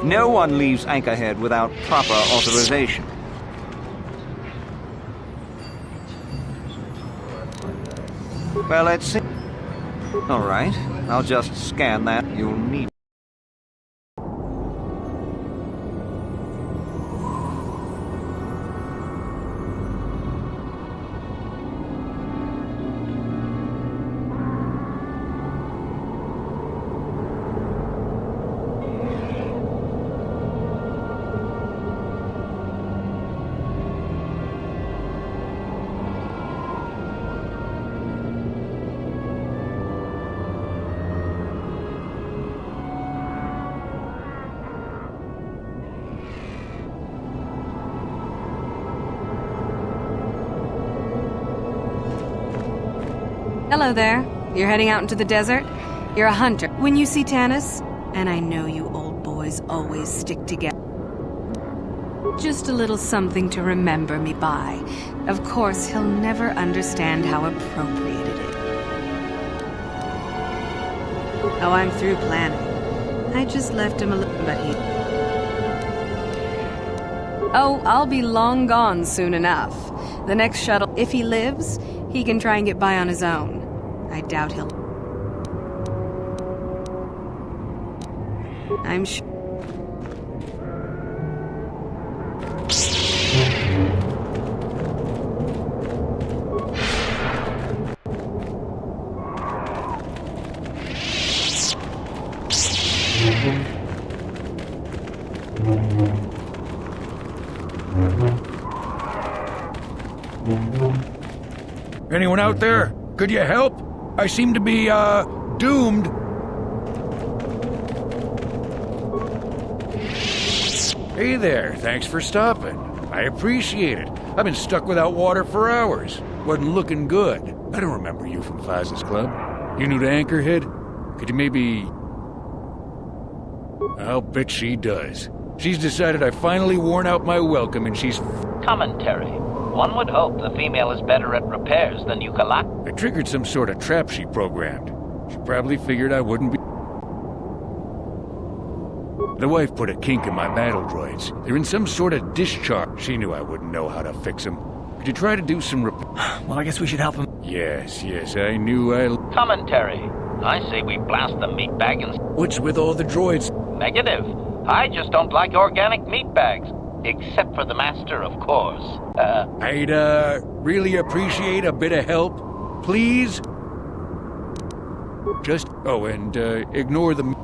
No one leaves Anchorhead without proper authorization. Well, let's see. All right, I'll just scan that. You'll need... Hello there. You're heading out into the desert? You're a hunter. When you see Tanis, and I know you old boys always stick together. Just a little something to remember me by. Of course, he'll never understand how appropriate it is. Oh, I'm through planning. I just left him a little, but he... Oh, I'll be long gone soon enough. The next shuttle, if he lives, he can try and get by on his own. I doubt he'll... I'm sure... Anyone out there? Could you help? I seem to be, doomed. Hey there, thanks for stopping. I appreciate it. I've been stuck without water for hours. Wasn't looking good. I don't remember you from Faz's Club. You new to Anchorhead? Could you maybe... I'll bet she does. She's decided I finally worn out my welcome and she's... Commentary. One would hope the female is better at repairs than Ukalak. I triggered some sort of trap she programmed. She probably figured I wouldn't be... The wife put a kink in my battle droids. They're in some sort of discharge. She knew I wouldn't know how to fix them. Could you try to do some Well, I guess we should help him. Yes, I knew I... Commentary. I say we blast the meat bag and... What's with all the droids? Negative. I just don't like organic meat bags. Except for the master, of course. I'd, really appreciate a bit of help. Please? Just... Oh, and, ignore the...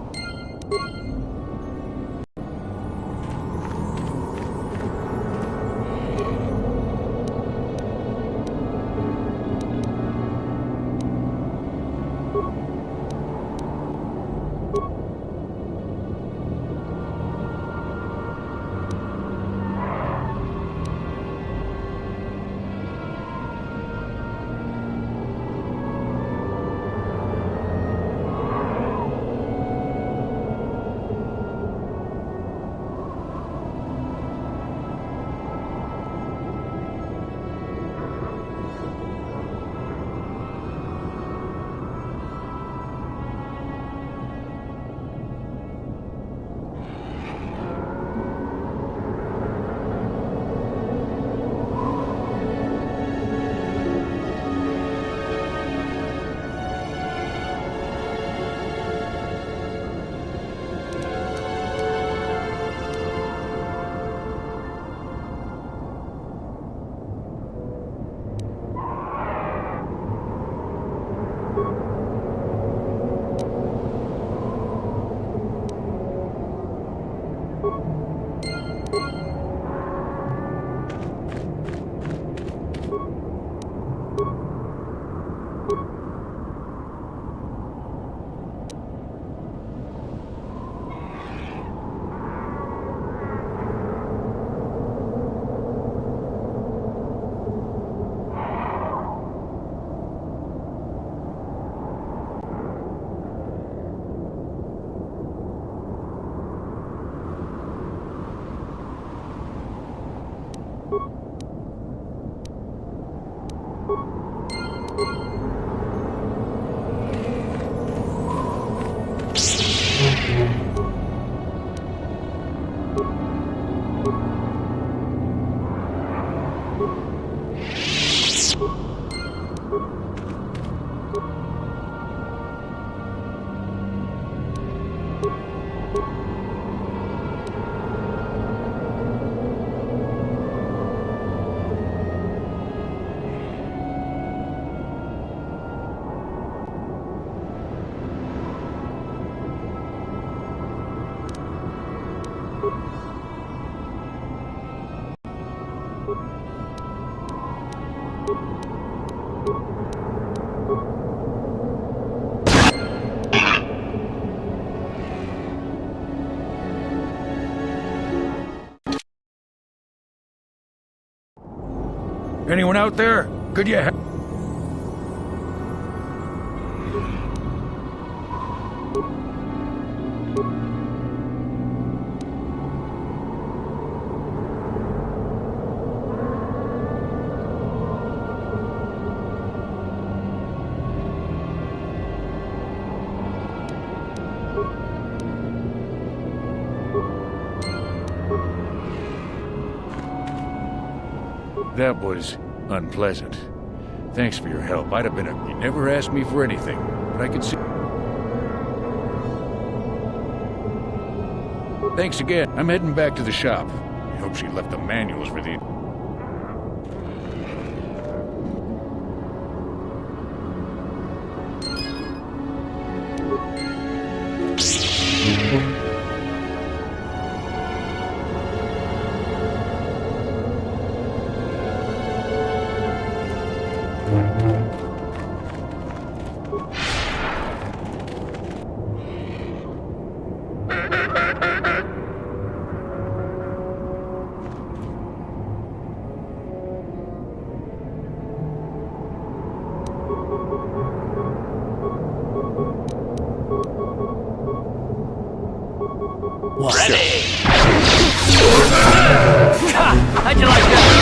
Anyone out there? Could you help? That was unpleasant. Thanks for your help. I'd have been You never asked me for anything, but I could see... Thanks again. I'm heading back to the shop. I hope she left the manuals for the... Ready! How'd you like that?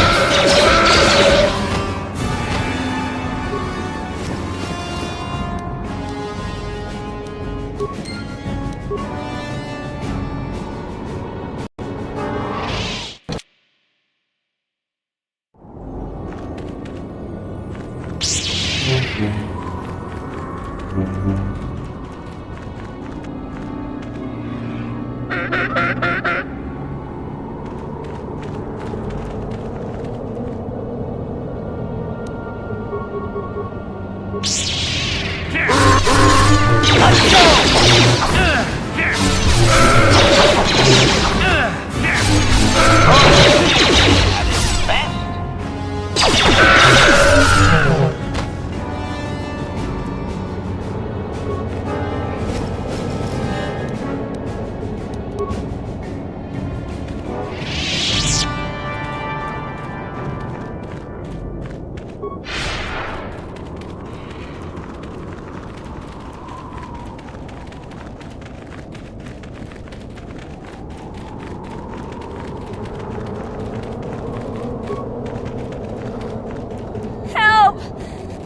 Help!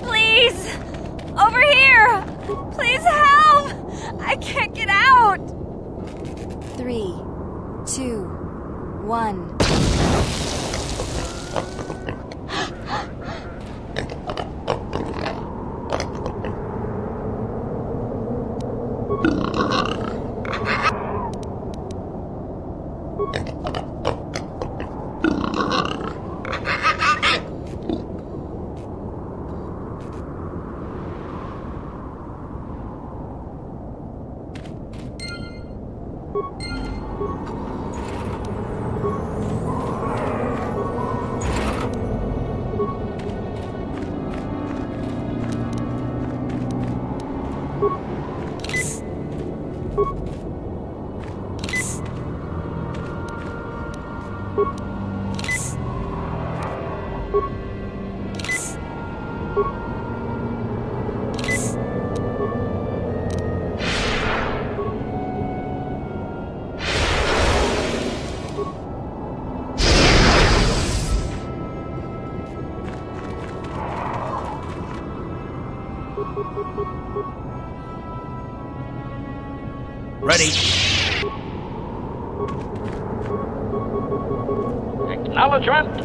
Please! Over here! Please help! I can't get out! 3, 2, 1. Ready. Acknowledgement.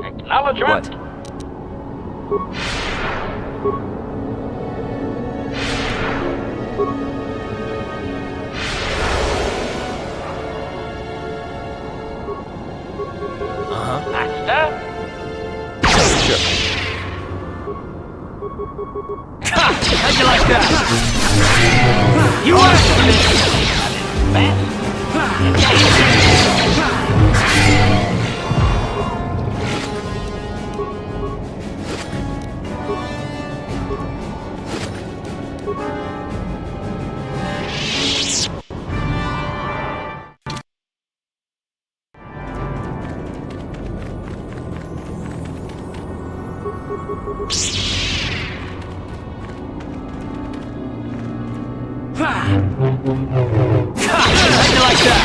Acknowledgement. What? Master? How'd you like that? You asked for this! How'd you like that?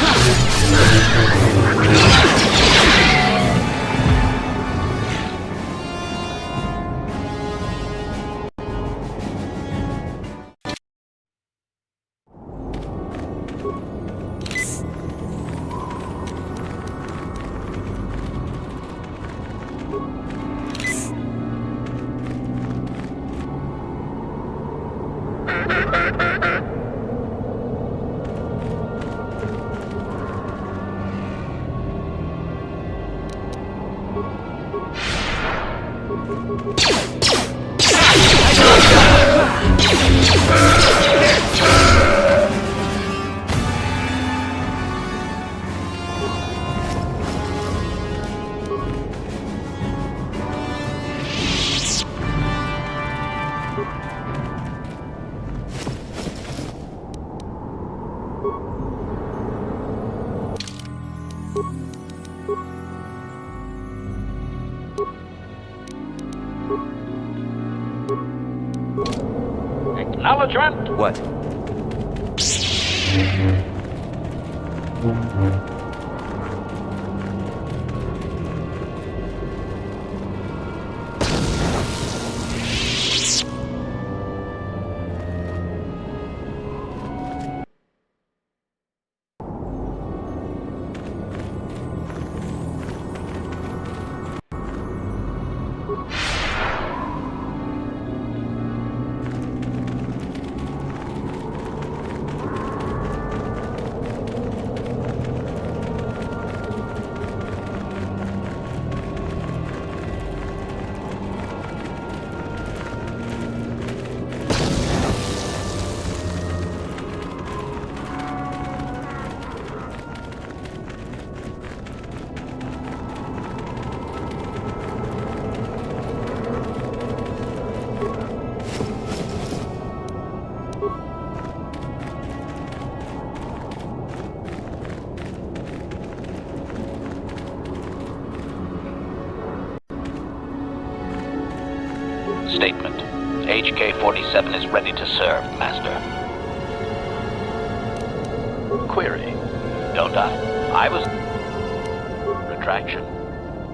Acknowledgement. What? Statement. HK-47 is ready to serve, Master. Query. Don't I was... Retraction.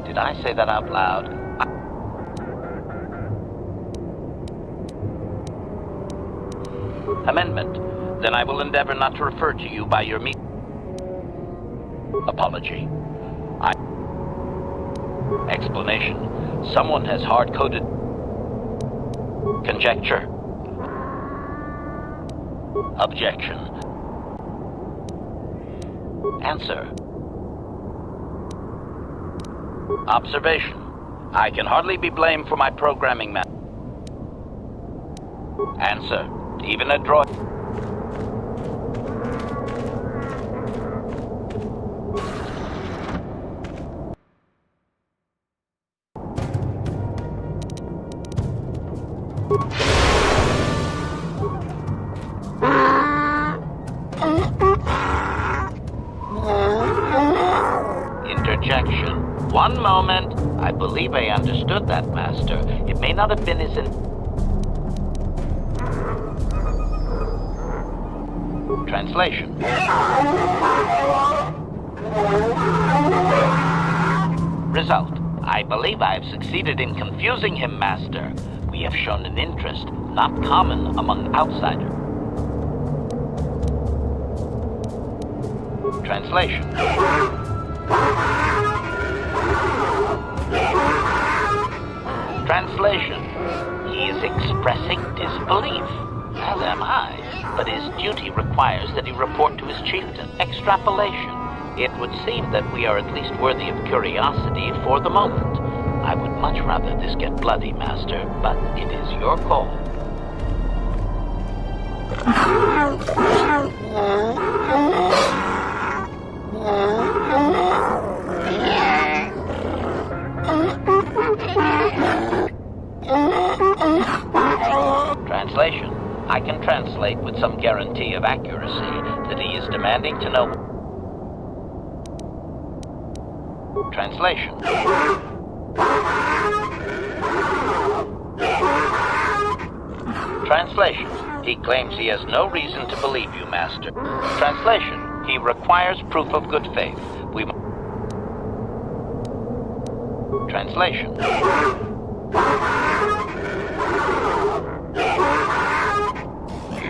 Did I say that out loud? Amendment. Then I will endeavor not to refer to you by your apology. Explanation. Someone has hard-coded... Conjecture. Objection. Answer. Observation. I can hardly be blamed for my programming Answer. Even a droid... Interjection. One moment. I believe I understood that, Master. It may not have been his Translation. Result. I believe I have succeeded in confusing him, Master. We have shown an interest not common among outsiders. Translation. Translation. He is expressing disbelief, as am I, but his duty requires that he report to his chieftain. Extrapolation. It would seem that we are at least worthy of curiosity for the moment. I would much rather this get bloody, Master, but it is your call. Translation. I can translate with some guarantee of accuracy that he is demanding to know... Translation. Translation. He claims he has no reason to believe you, Master. Translation. He requires proof of good faith. We... Translation.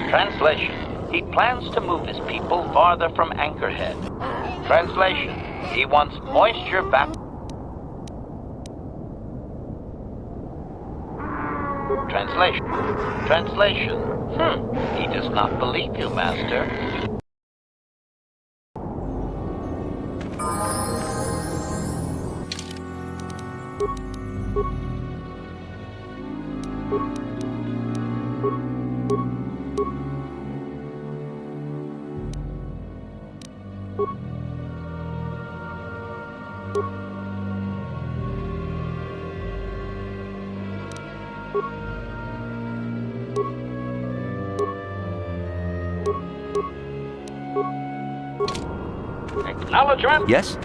Translation. He plans to move his people farther from Anchorhead. Translation. He wants moisture Translation. Translation. He does not believe you, Master. Acknowledgement? Yes?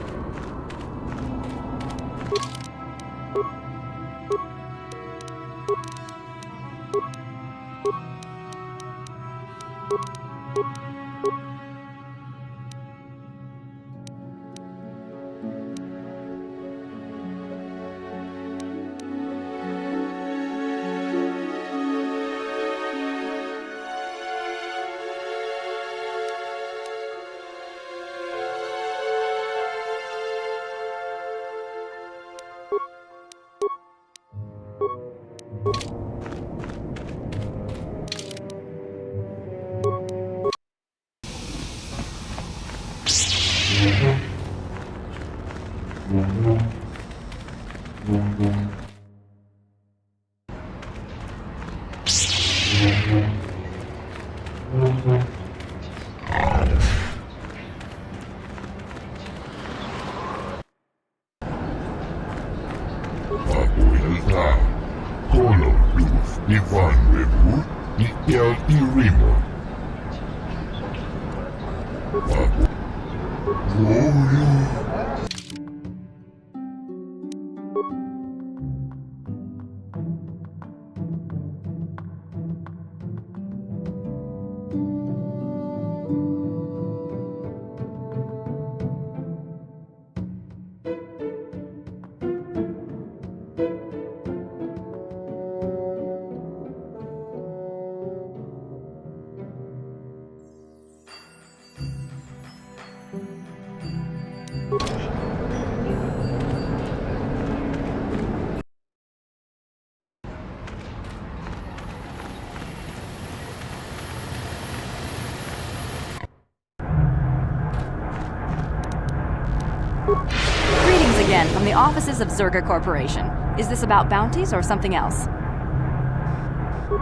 again from the offices of Zerga Corporation. Is this about bounties or something else?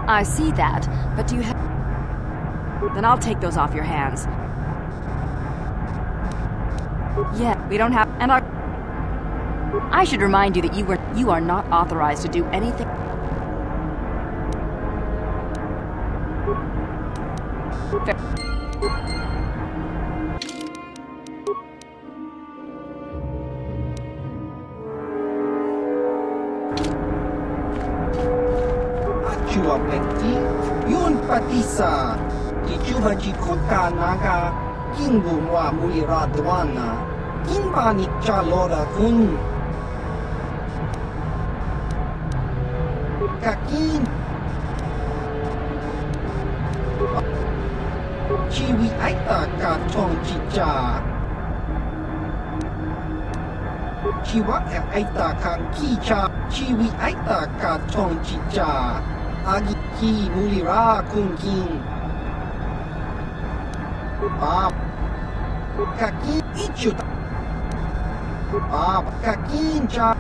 I see that, but do you have... Then I'll take those off your hands. Yeah, we don't have... And I should remind you that you are not authorized to do anything... Chua Pekti, Yun Patisa, Kichuba Chikota Naga, Kingunwa Muliradwana, Kinbani Chalora Kun, Kakin, Chiwi Aita Katong Chicha, Chiwak Aita Kan Kicha, Chiwi Aita Katong Chicha. Agi ki mulira kungking Pap Kakin ichut Pap Kakin cha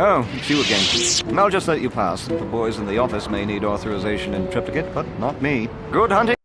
Oh, it's you again. I'll just let you pass. The boys in the office may need authorization in triplicate, but not me. Good hunting!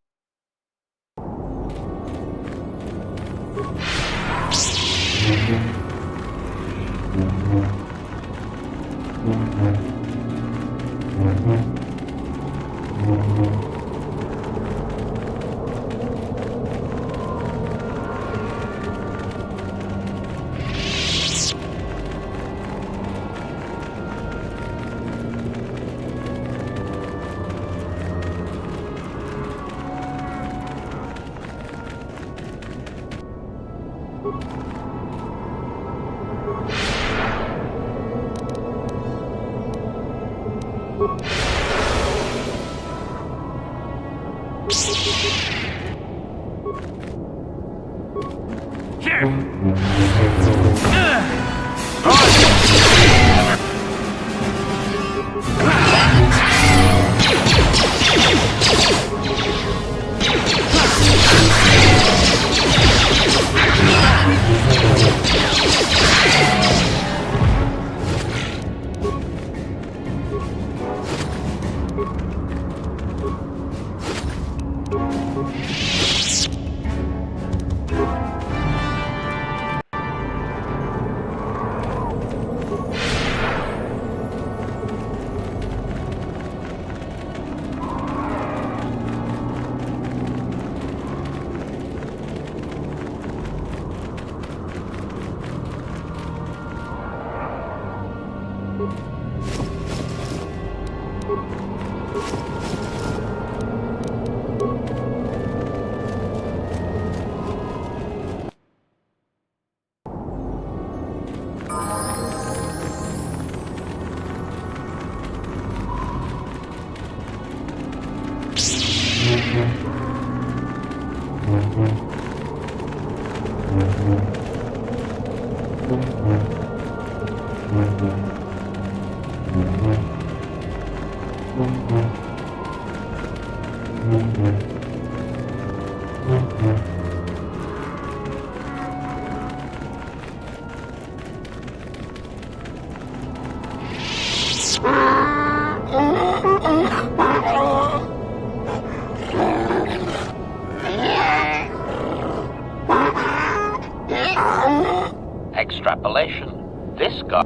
Extrapolation. This guy.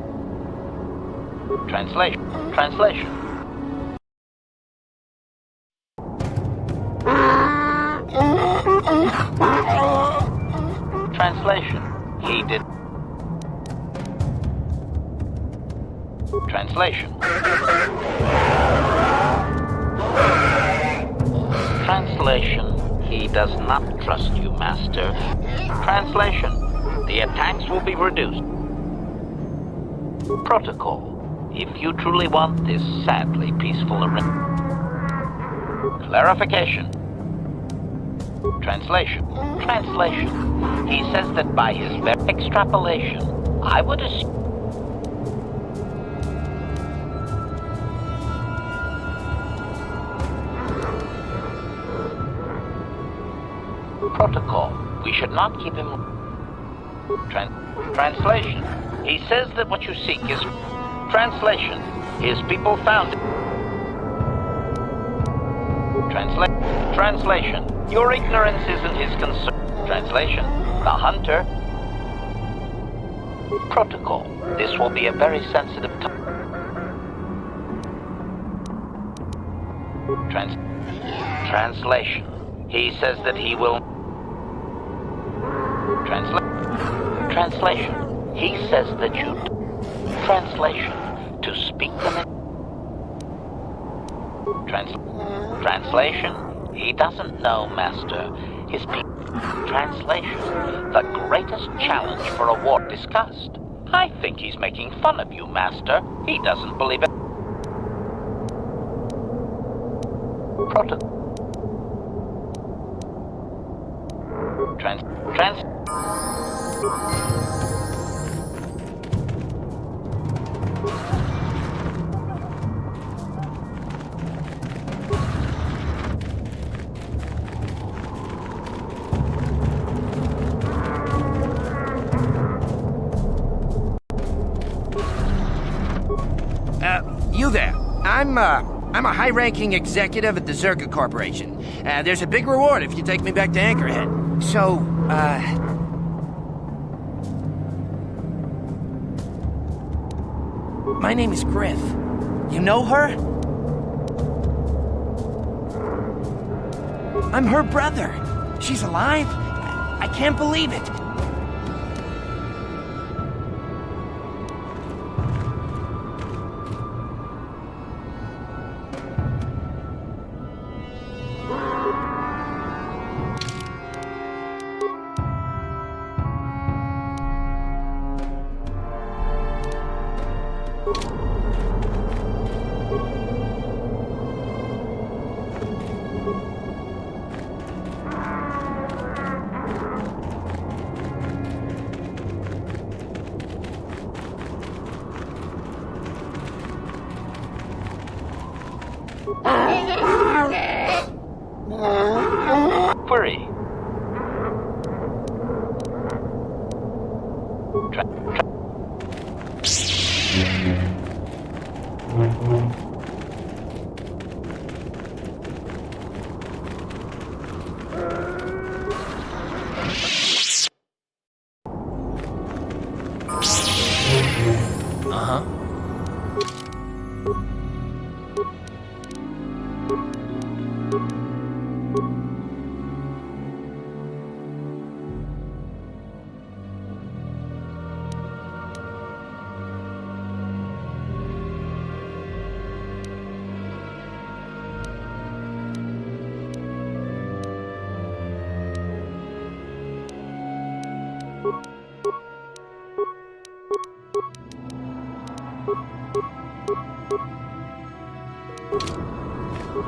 Translation. Translation. Translation. He did. Translation. Translation. He does not trust you, Master. Translation. The attacks will be reduced. Protocol. If you truly want this sadly peaceful arrangement. Clarification. Translation. Translation. He says that by his very extrapolation, I would assume. Protocol. We should not keep him. Translation. He says that what you seek is. Translation. His people found it. Translation. Your ignorance isn't his concern. Translation. The hunter. Protocol. This will be a very sensitive time. Translation. He says that he will. Translation. He says that you. Translation. To speak them in. Translation. He doesn't know, Master. His people. Translation. The greatest challenge for a war discussed. I think he's making fun of you, Master. He doesn't believe it. Protocol. You there. I'm a high-ranking executive at the Zerka Corporation. There's a big reward if you take me back to Anchorhead. So, my name is Griff. You know her? I'm her brother. She's alive? I can't believe it. Query.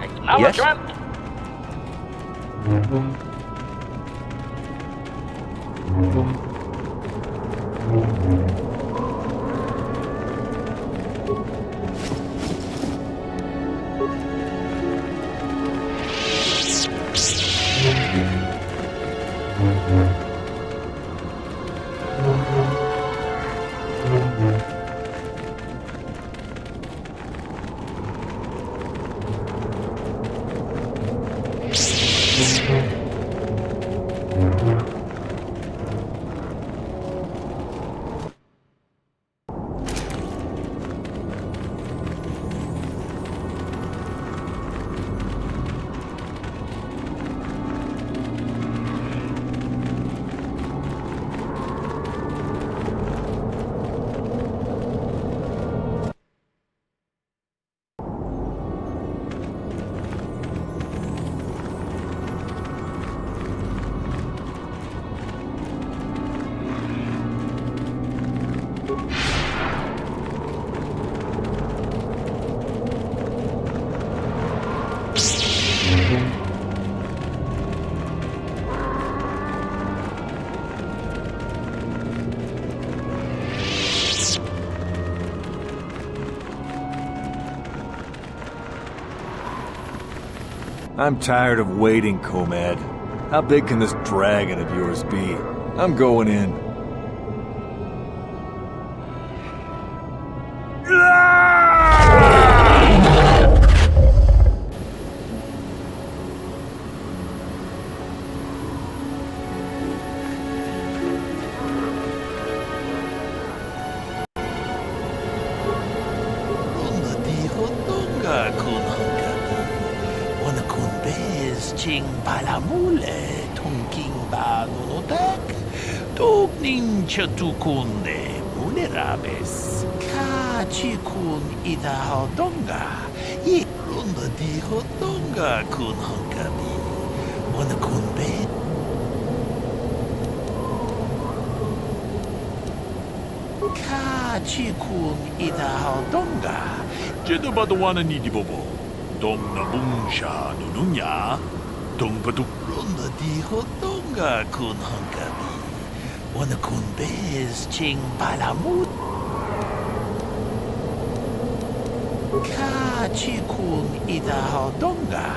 Acknowledgement. I'm tired of waiting, Comad. How big can this dragon of yours be? I'm going in. Ching palamule, tungking ba nunotek, tugning chatukunde mulerabes, ka chikun ida hodonga, I runda di hodonga kun hunkabi, wana kun be. Ka chikun ida hodonga, jedabadwana ni dibobo, dong na bungsha nununya. Dongpaduk runda di hodonga kun hunkabi. Wana kun bez ching palamut. Ka chikun ida hodonga.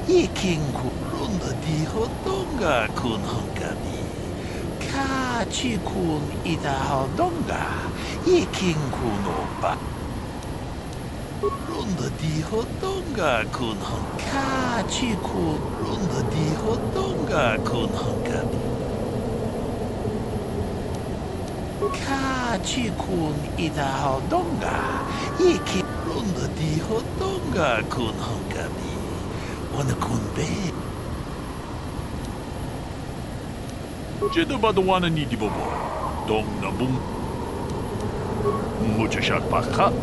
Iking ku runda di hodonga kun hunkabi. Ka chikun ida hodonga. Iking kun opa. Runda di hodonga kun hunka chikun runda di hodonga kun hunkabi. Ka chikun ida hodonga iki runda di hodonga kun hunkabi. Wana kun be. Jedabadwana ni dibobo. Dong na bum. Muchashat pakat.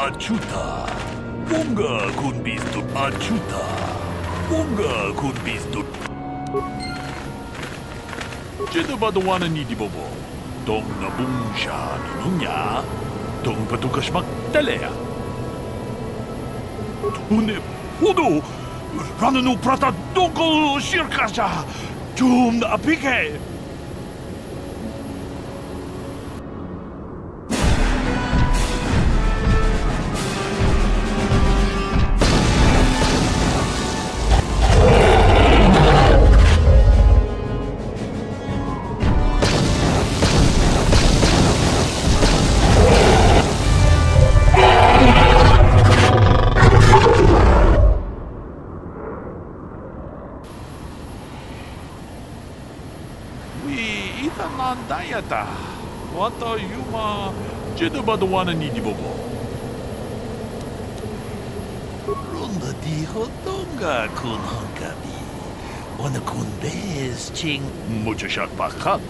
Achuta. Bunga kun bisto achuta. Bunga kun bisto. Jedabadwana ni dibobo. Dong na bungsha nununya. Dong patukas magdalea. Tune pudo. Rananu prata dongko shirkasha. Jum na apike. Dayata. Wata yuma jedabadwana ni dibobo. Runda di hodonga kun hunkabi. Wana kun bez ching muchashat pakat.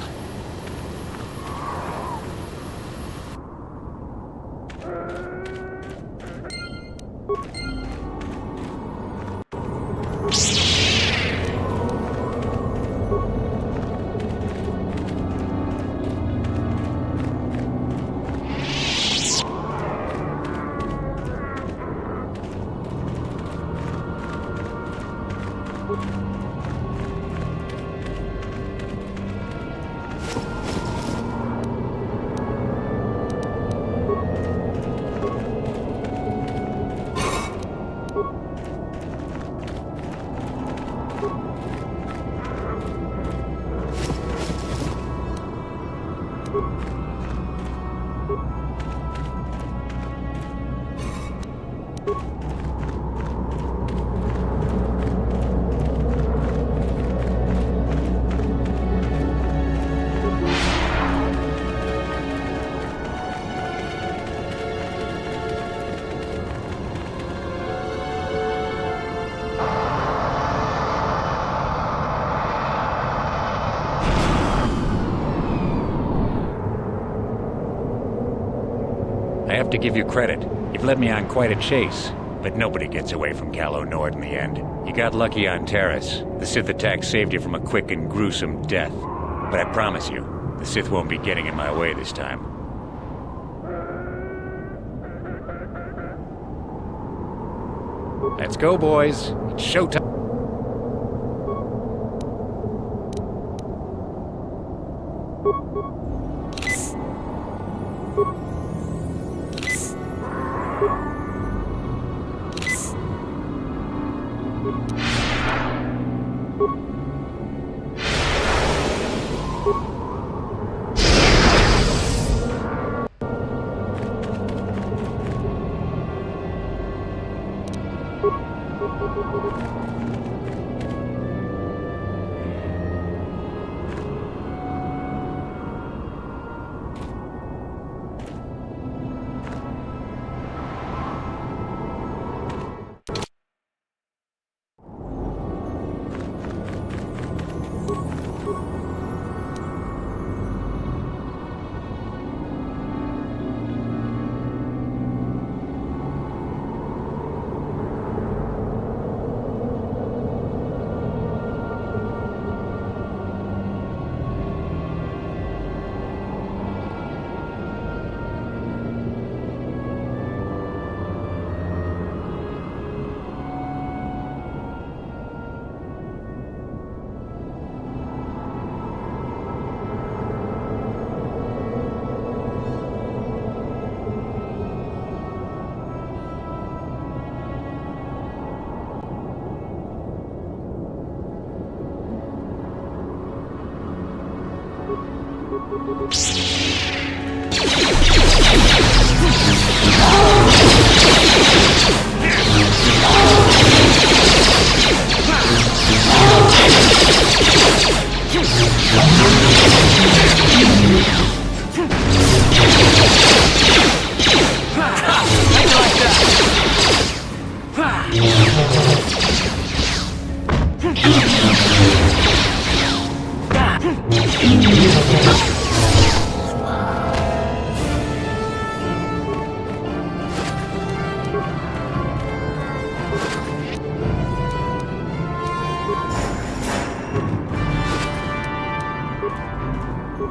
I have to give you credit. You've led me on quite a chase. But nobody gets away from Calo Nord in the end. You got lucky on Terrace. The Sith attack saved you from a quick and gruesome death. But I promise you, the Sith won't be getting in my way this time. Let's go, boys. It's showtime.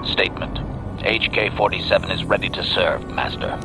Statement. HK-47 is ready to serve, Master.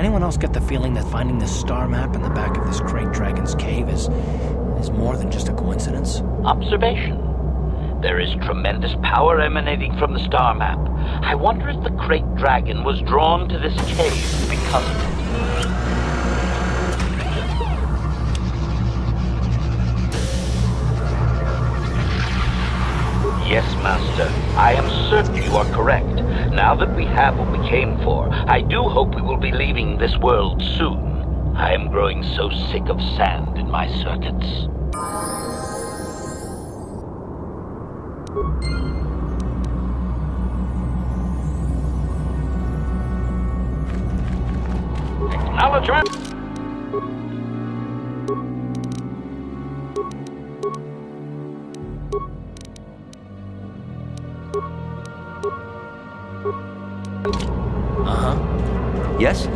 Anyone else get the feeling that finding this star map in the back of this great dragon's cave is more than just a coincidence? Observation. There is tremendous power emanating from the star map. I wonder if the great dragon was drawn to this cave because of it. Yes, Master. I am certain you are correct. Now that we have what we came for, I do hope we will be leaving this world soon. I am growing so sick of sand in my circuits. Acknowledgement! Yes?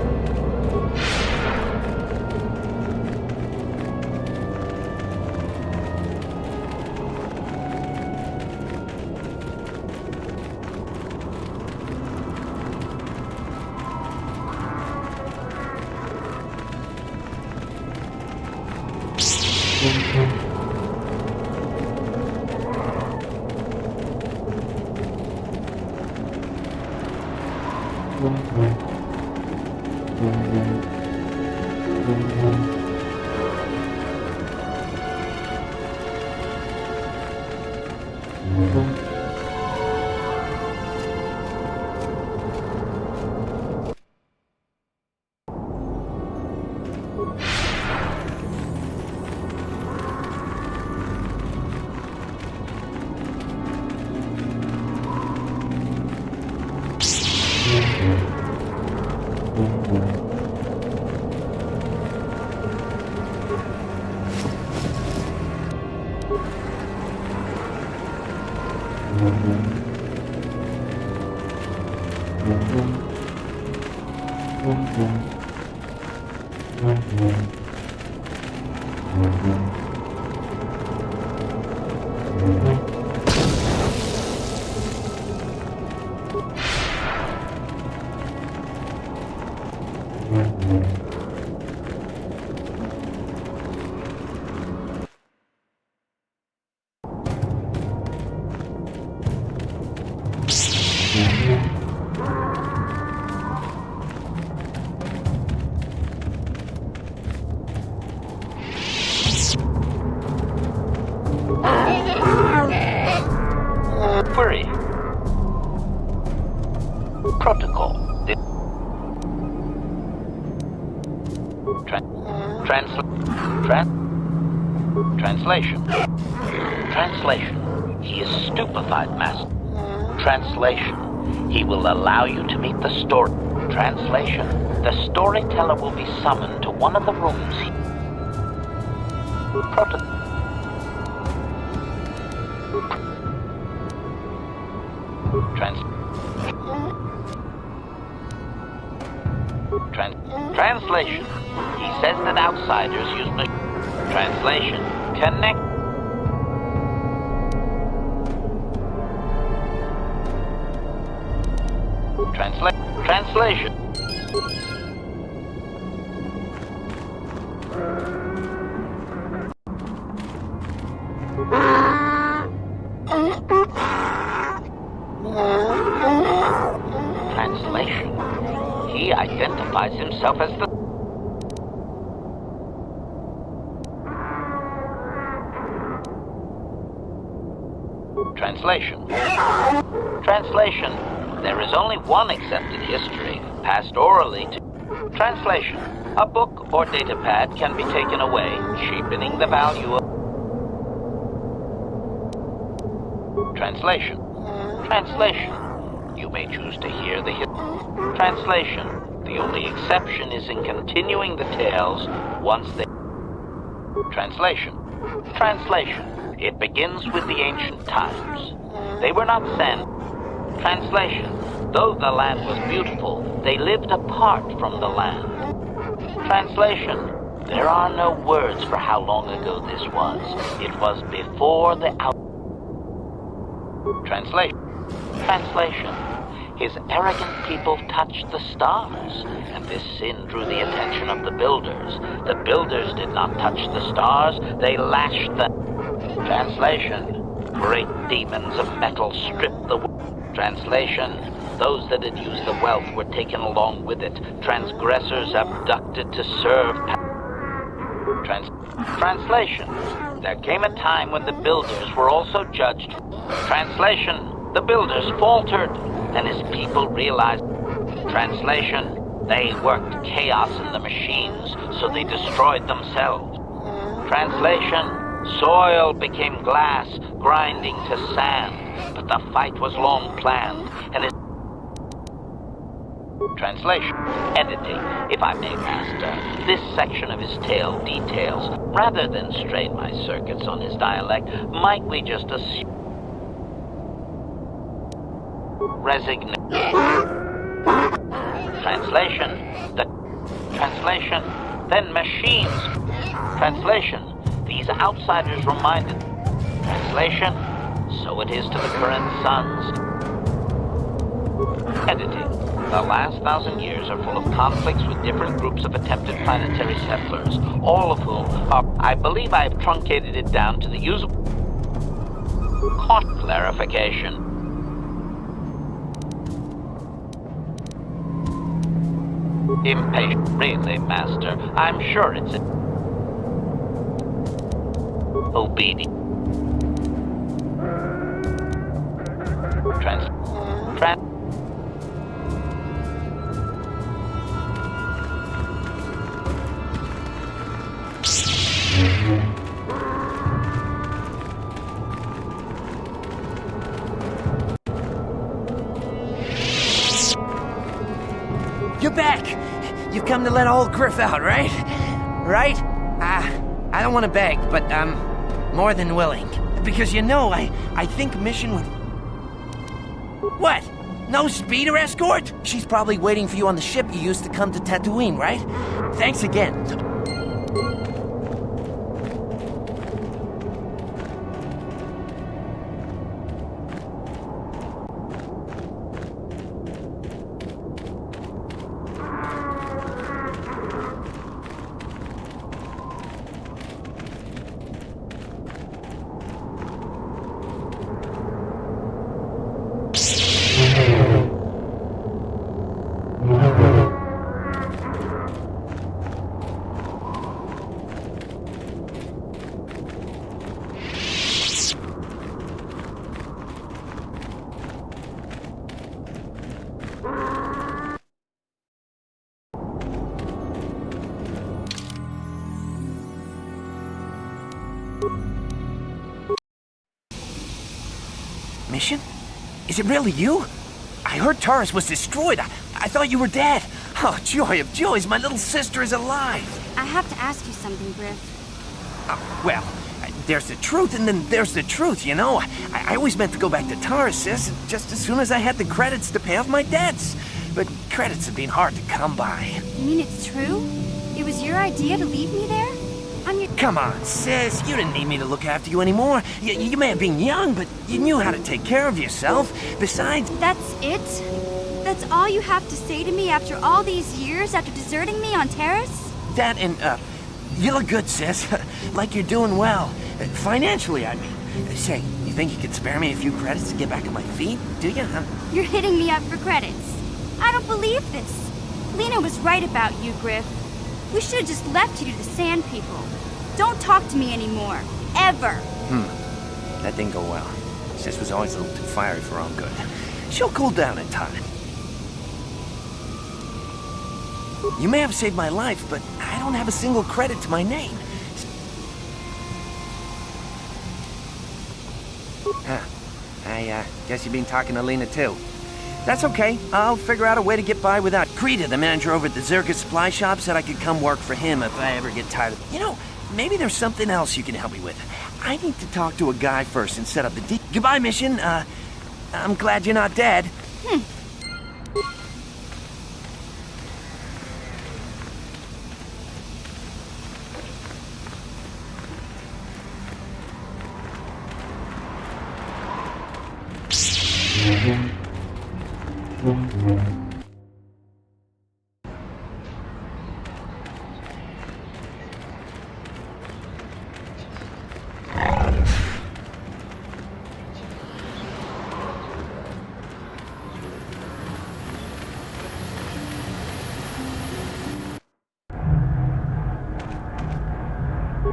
Query. Protocol. Translation. Translation. He is stupefied, Master. Translation. He will allow you to meet the story. Translation. The storyteller will be summoned to one of the rooms. Translation. He says that outsiders use translation. Connect. Translation. Translation. He identifies himself as the Translation. Translation. There is only one accepted history, passed orally to... Translation. A book or datapad can be taken away, cheapening the value of... Translation. Translation. You may choose to hear the translation. The only exception is in continuing the tales once they... Translation. Translation. It begins with the ancient times. They were not sent. Translation. Though the land was beautiful, they lived apart from the land. Translation. There are no words for how long ago this was. It was before the out... Translation. Translation. His arrogant people touched the stars, and this sin drew the attention of the builders. The builders did not touch the stars, they lashed them. Translation. Great demons of metal stripped the world. Translation. Those that had used the wealth were taken along with it. Transgressors abducted to serve. Translation. There came a time when the builders were also judged. Translation. The builders faltered, and his people realized. Translation. They worked chaos in the machines, so they destroyed themselves. Translation. Soil became glass, grinding to sand, but the fight was long planned, and his translation, editing, if I may, Master. This section of his tale details, rather than strain my circuits on his dialect, might we just assume resignation? Translation, the translation, then machines. Translation. These outsiders reminded. Translation. So it is to the current sons. Editing. The last 1,000 years are full of conflicts with different groups of attempted planetary settlers, all of whom are... I believe I have truncated it down to the usable... clarification. Impatient. Really, Master. I'm sure it's... obedient. You're back! You've come to let old Griff out, right? Right? I don't want to beg, but I'm more than willing. Because I think Mission would... What? No speeder escort? She's probably waiting for you on the ship you used to come to Tatooine, right? Thanks again. Mission? Is it really you? I heard Taurus was destroyed. I thought you were dead. Oh, joy of joys, my little sister is alive. I have to ask you something, Griff. Well, there's the truth and then there's the truth, you know? I always meant to go back to Taurus, sis, just as soon as I had the credits to pay off my debts. But credits have been hard to come by. You mean it's true? It was your idea to leave me there? I'm your... Come on, sis. You didn't need me to look after you anymore. You may have been young, but you knew how to take care of yourself. Besides... That's it? That's all you have to say to me after all these years, after deserting me on Terrace? That and, you look good, sis. Like you're doing well. Financially, I mean. Say, you think you could spare me a few credits to get back on my feet? Do you, huh? You're hitting me up for credits. I don't believe this. Lena was right about you, Griff. We should have just left you to the Sand People. Don't talk to me anymore. Ever. That didn't go well. Sis was always a little too fiery for her own good. She'll cool down in time. You may have saved my life, but I don't have a single credit to my name. Huh. I guess you've been talking to Lena too. That's okay. I'll figure out a way to get by without... Krita, the manager over at the Zerka supply shop, said I could come work for him if I ever get tired of... You know, maybe there's something else you can help me with. I need to talk to a guy first and set up the Goodbye, Mission. I'm glad you're not dead.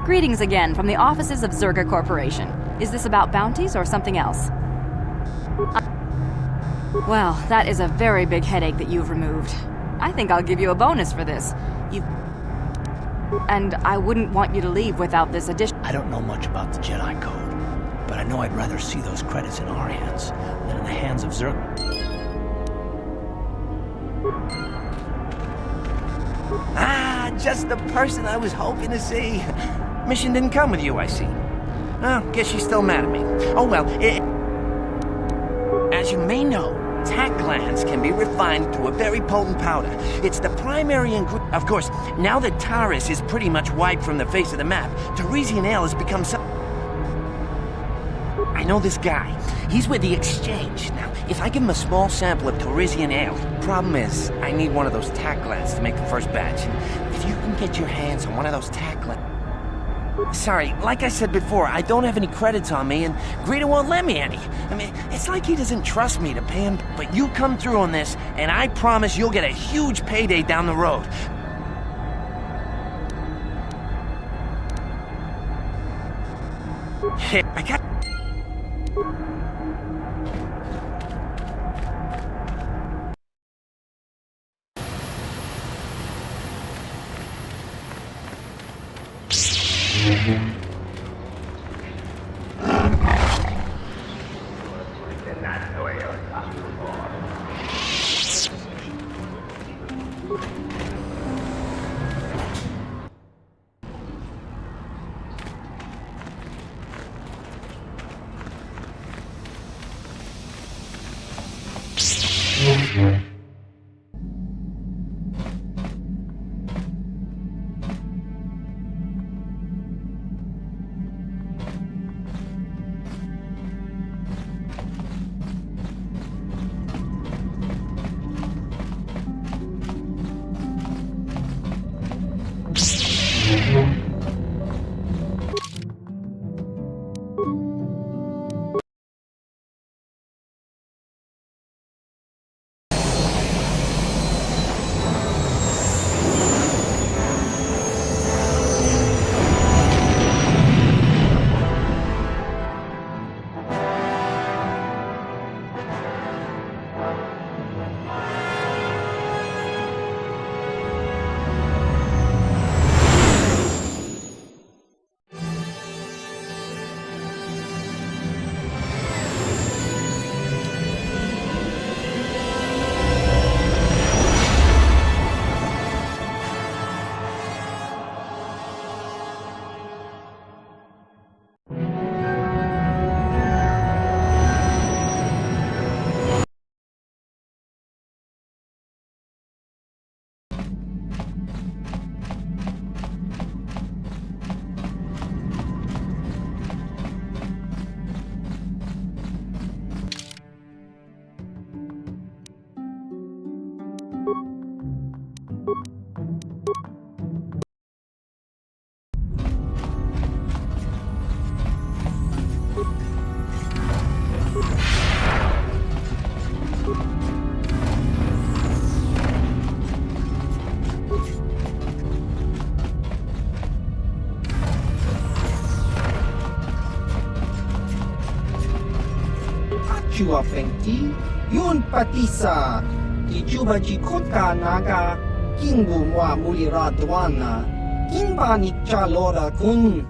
Greetings again from the offices of Zerga Corporation. Is this about bounties or something else? Well, that is a very big headache that you've removed. I think I'll give you a bonus for this. And I wouldn't want you to leave without this addition. I don't know much about the Jedi Code, but I know I'd rather see those credits in our hands than in the hands of Zerga. Ah, just the person I was hoping to see. Mission didn't come with you, I see. Oh, guess she's still mad at me. Oh well, as you may know, tack glands can be refined to a very potent powder. It's the primary ingredient. Of course, now that Taris is pretty much wiped from the face of the map, Tarisian ale has become so... I know this guy. He's with the Exchange. Now, if I give him a small sample of Tarisian ale, problem is, I need one of those tack glands to make the first batch. If you can get your hands on one of those tack glands... Sorry, like I said before, I don't have any credits on me, and Greta won't let me any. I mean, it's like he doesn't trust me to pay him, but you come through on this, and I promise you'll get a huge payday down the road. I got... Chua Pengti, Yun Patisa, Ijuba Jikotka Naga, Kingu Mwa Muliradwana, Kimba Nichalora Kun.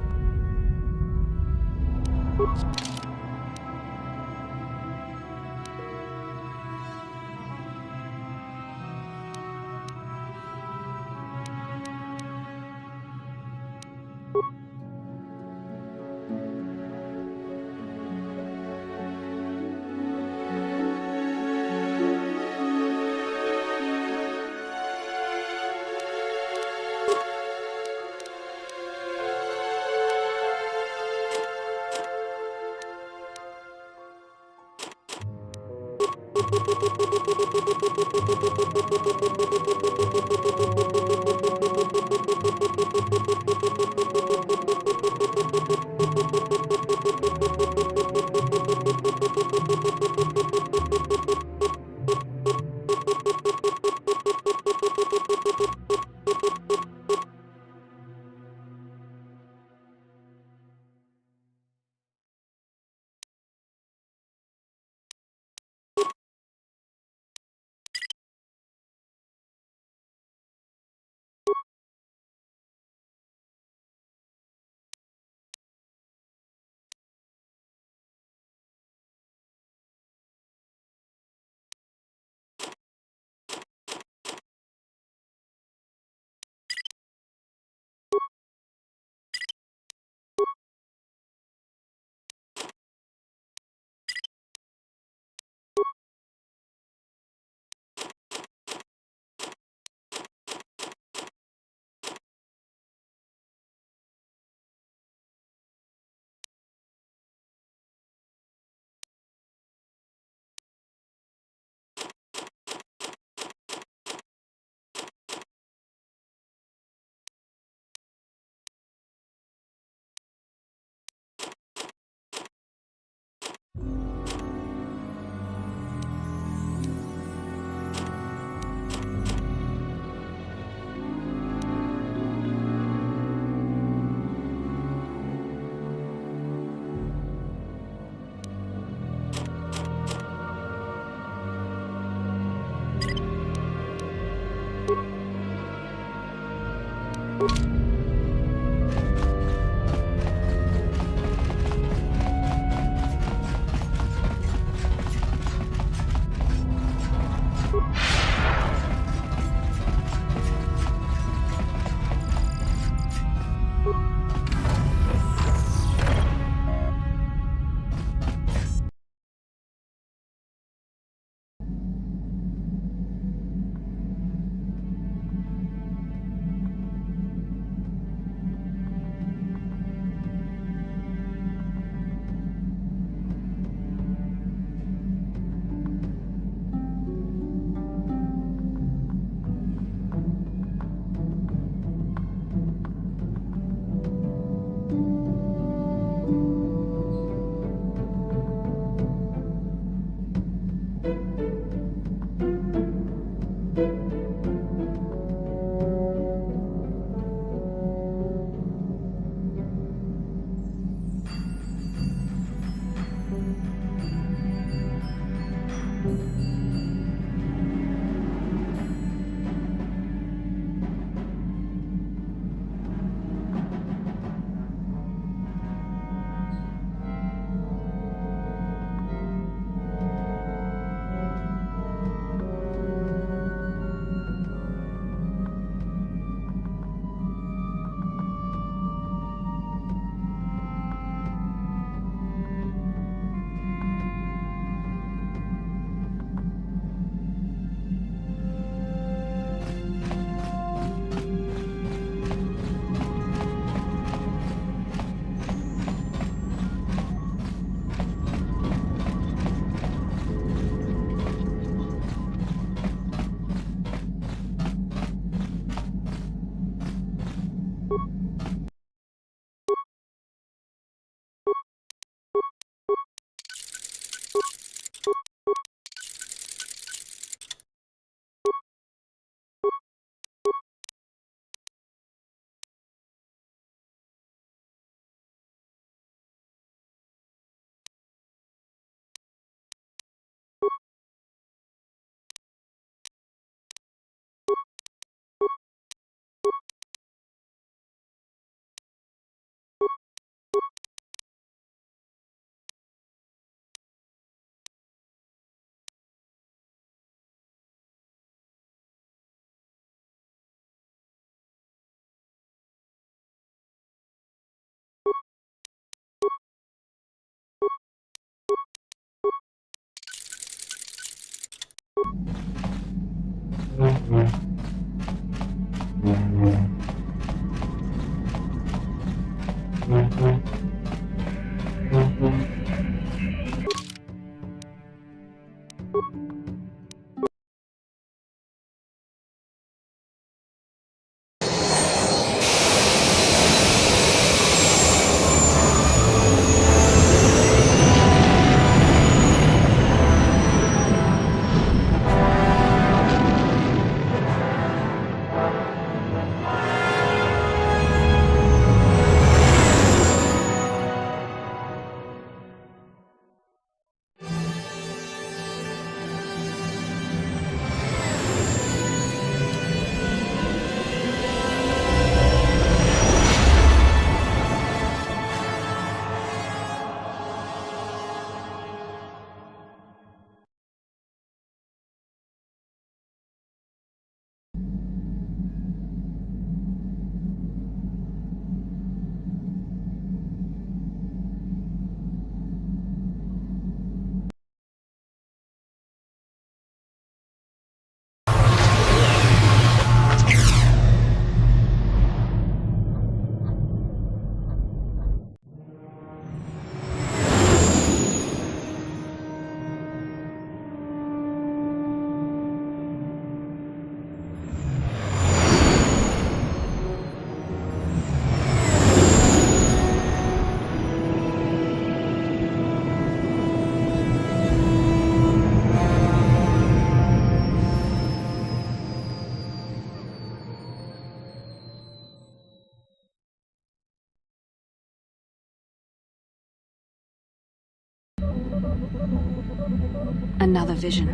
another vision.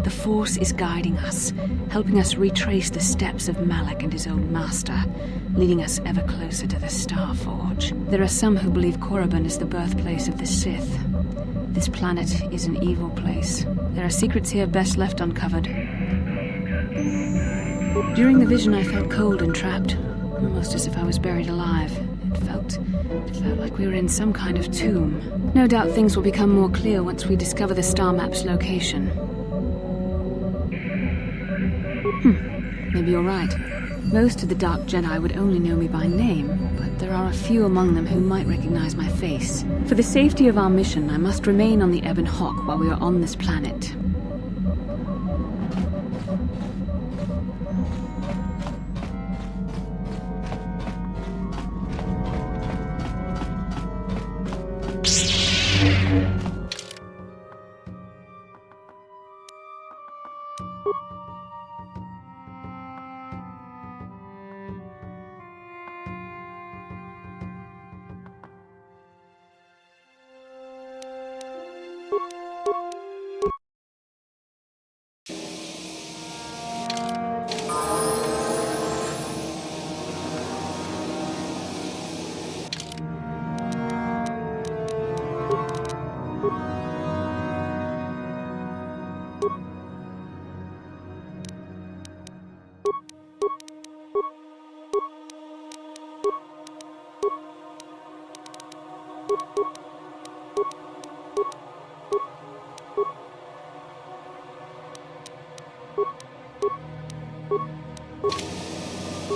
The Force is guiding us, helping us retrace the steps of Malak and his old master, leading us ever closer to the Star Forge. There are some who believe Korriban is the birthplace of the Sith. This planet is an evil place. There are secrets here best left uncovered. During the vision, I felt cold and trapped, almost as if I was buried alive. It felt like we were in some kind of tomb. No doubt things will become more clear once we discover the star map's location. Maybe you're right. Most of the Dark Jedi would only know me by name, but there are a few among them who might recognize my face. For the safety of our mission, I must remain on the Ebon Hawk while we are on this planet.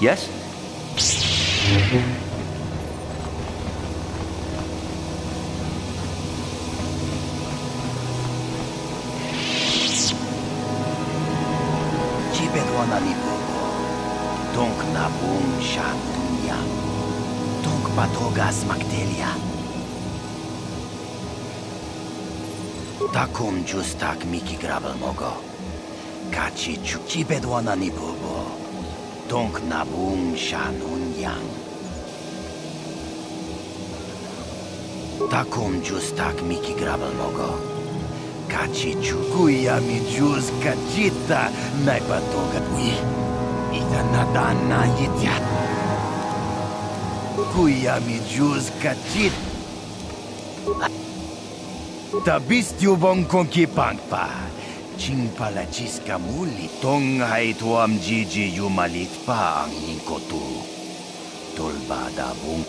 Yes? Chibedwana ni bubo. Donk na bum shakunya. Donk patogas magdelia. Takum justak miki grabel mogo. Kachi chibedwana ni bubo. Donk na bum shanun yang. Takum justak miki grabel mogo. Kachi chukuya mi jus kachita naipatoga ui. Ita nadana yitya. Kuya mi jus kachit. Tabistyu bon konki pangpa. Chingpala chiska muli. Tong hai tuam jiji yumalit pa ang Kotor. Tolbada bung.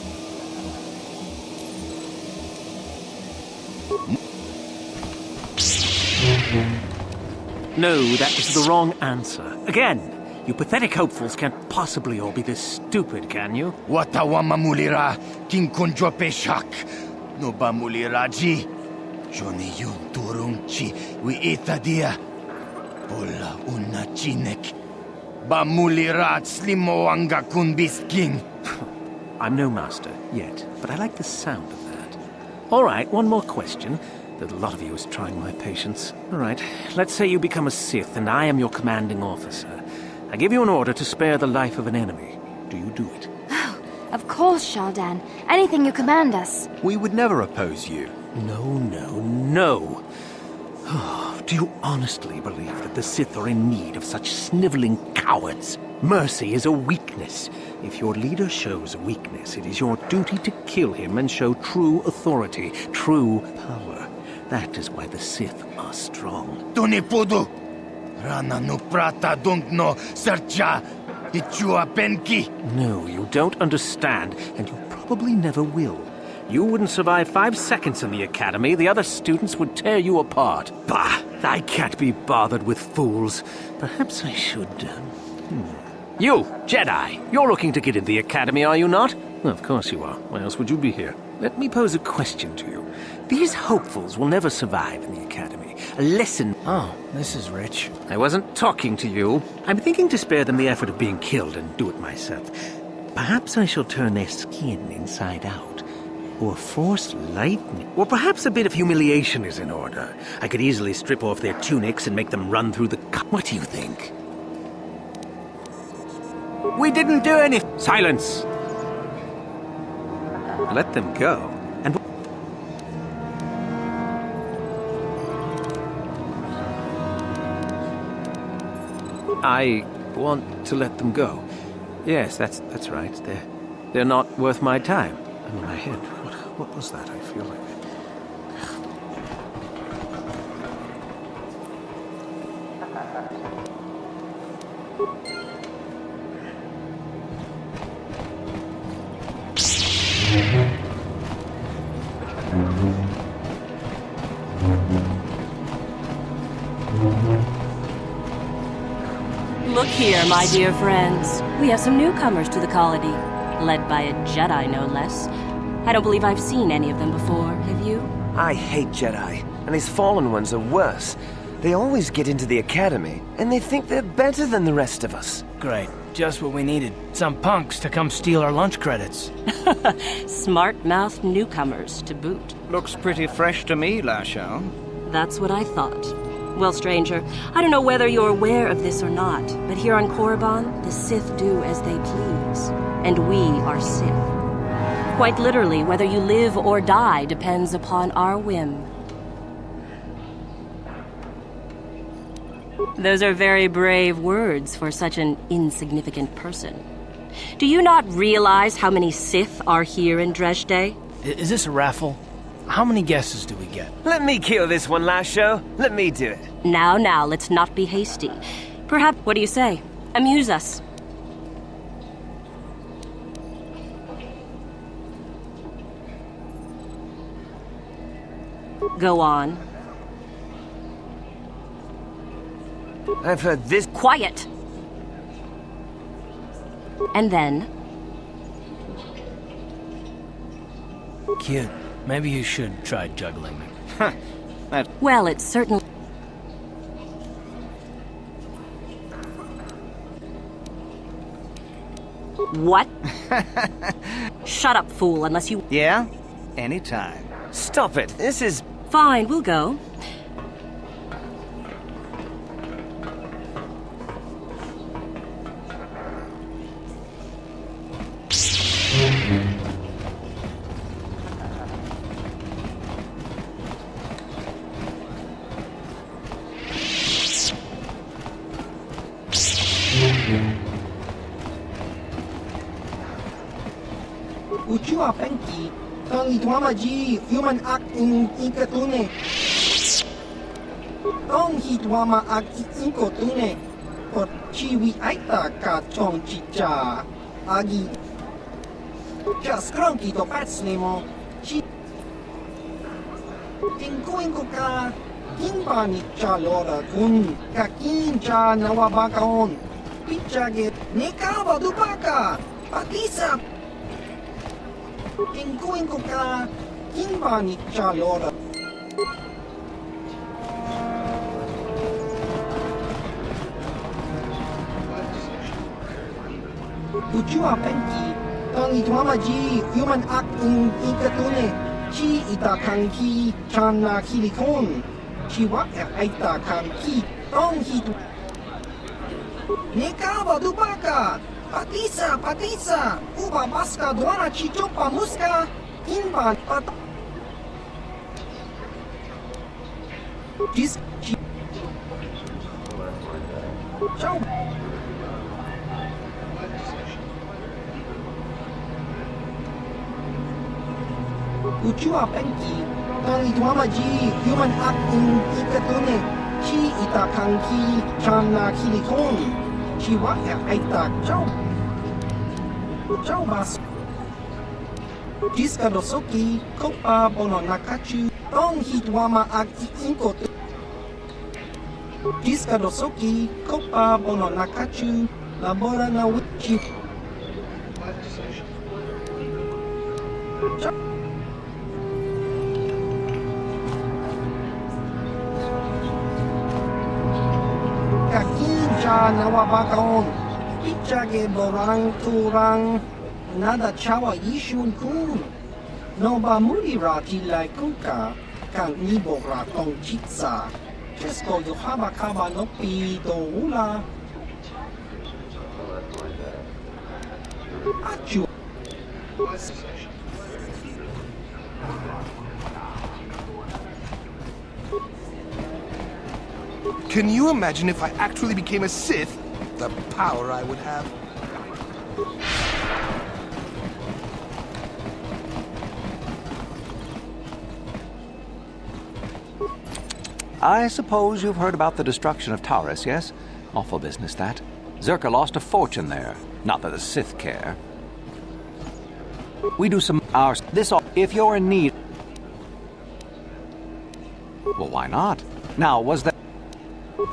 No, that is the wrong answer. Again, you pathetic hopefuls can't possibly all be this stupid, can you? Watawama mulira, king konjo peshak. No ba muliraji. Johnny yun turungchi, wi itadia. Pola una chinek. Ba mulirat slimoanga kunbisking. I'm no master, yet, but I like the sound of that. All right, one more question. That a lot of you is trying my patience. All right, let's say you become a Sith and I am your commanding officer. I give you an order to spare the life of an enemy. Do you do it? Oh, of course, Shaldan. Anything you command us. We would never oppose you. No. Oh, do you honestly believe that the Sith are in need of such sniveling cowards? Mercy is a weakness. If your leader shows a weakness, it is your duty to kill him and show true authority, true power. That is why the Sith are strong. Tunipudu! Rana no prata dunk no sercha! Ichua penki! No, you don't understand, and you probably never will. You wouldn't survive 5 seconds in the academy. The other students would tear you apart. Bah! I can't be bothered with fools. Perhaps I should... You, Jedi! You're looking to get in the academy, are you not? Well, of course you are. Why else would you be here? Let me pose a question to you. These hopefuls will never survive in the academy. A lesson... Oh, this is rich. I wasn't talking to you. I'm thinking to spare them the effort of being killed and do it myself. Perhaps I shall turn their skin inside out. Or force lightning. Or perhaps a bit of humiliation is in order. I could easily strip off their tunics and make them run through the... What do you think? We didn't do anything. Silence! Let them go. And... I want to let them go. Yes, that's right. They're not worth my time. I'm in my head. What was that? I feel like... Look here, my dear friends. We have some newcomers to the colony, led by a Jedi, no less. I don't believe I've seen any of them before, have you? I hate Jedi, and these fallen ones are worse. They always get into the academy, and they think they're better than the rest of us. Great. Just what we needed. Some punks to come steal our lunch credits. Smart-mouthed newcomers, to boot. Looks pretty fresh to me, Lashao. That's what I thought. Well, stranger, I don't know whether you're aware of this or not, but here on Korriban, the Sith do as they please. And we are Sith. Quite literally, whether you live or die depends upon our whim. Those are very brave words for such an insignificant person. Do you not realize how many Sith are here in Dresde? Is this a raffle? How many guesses do we get? Let me kill this one, last show. Let me do it. Now, let's not be hasty. Perhaps, what do you say? Amuse us. Go on. I've heard this. Quiet! And then? Kid, maybe you should try juggling. Well, it's certainly... What? Shut up, fool, unless you... Yeah? Anytime. Stop it. This is... Fine, we'll go. Uchua penki, tangi tuamaji, human act in inkatune. Tong hitwama act inkotune, or chiwi aita ka chong chicha, agi. Just cronky to pats nemo, chi. Tinkuin ko ka, kinbani cha lora kun, kakin cha nawabakaon, pichage, nekawa dupaka, patisa. Tinkuin ko ka, kinbani cha lora. Uchua penki, tangi tuamaji, human act in ikatune, chi itakanki, chana kilikon, chi waka aita kanki, tong hitu. Nekawa dupaka, patisa, uba baska duana chichopa muska, inban pat. Dis chi. Ciao. Uchua penki, tangi tuamaji, human act in ikatune, chi itakanki, chana kilikon, chi waka aita ciao. Ciao bas. Jiska dosoki, kopa bono nakachu, tong hitwama agi inkotu. Jiska dosoki, kopa bono nakachu, labora na wichi. Ciao. Kakinja nawabakaon. Ichage borang turang, nada chawa yishun kun. Noba mulirati lai kuka, kan nibo ratong chitsa. Chesko yohaba kaba nopi do ula. Achu. Can you imagine if I actually became a Sith? The power I would have. I suppose you've heard about the destruction of Taurus, yes? Awful business, that. Zerka lost a fortune there. Not that the Sith care. We do some hours. If you're in need... Well, why not? Now, was that...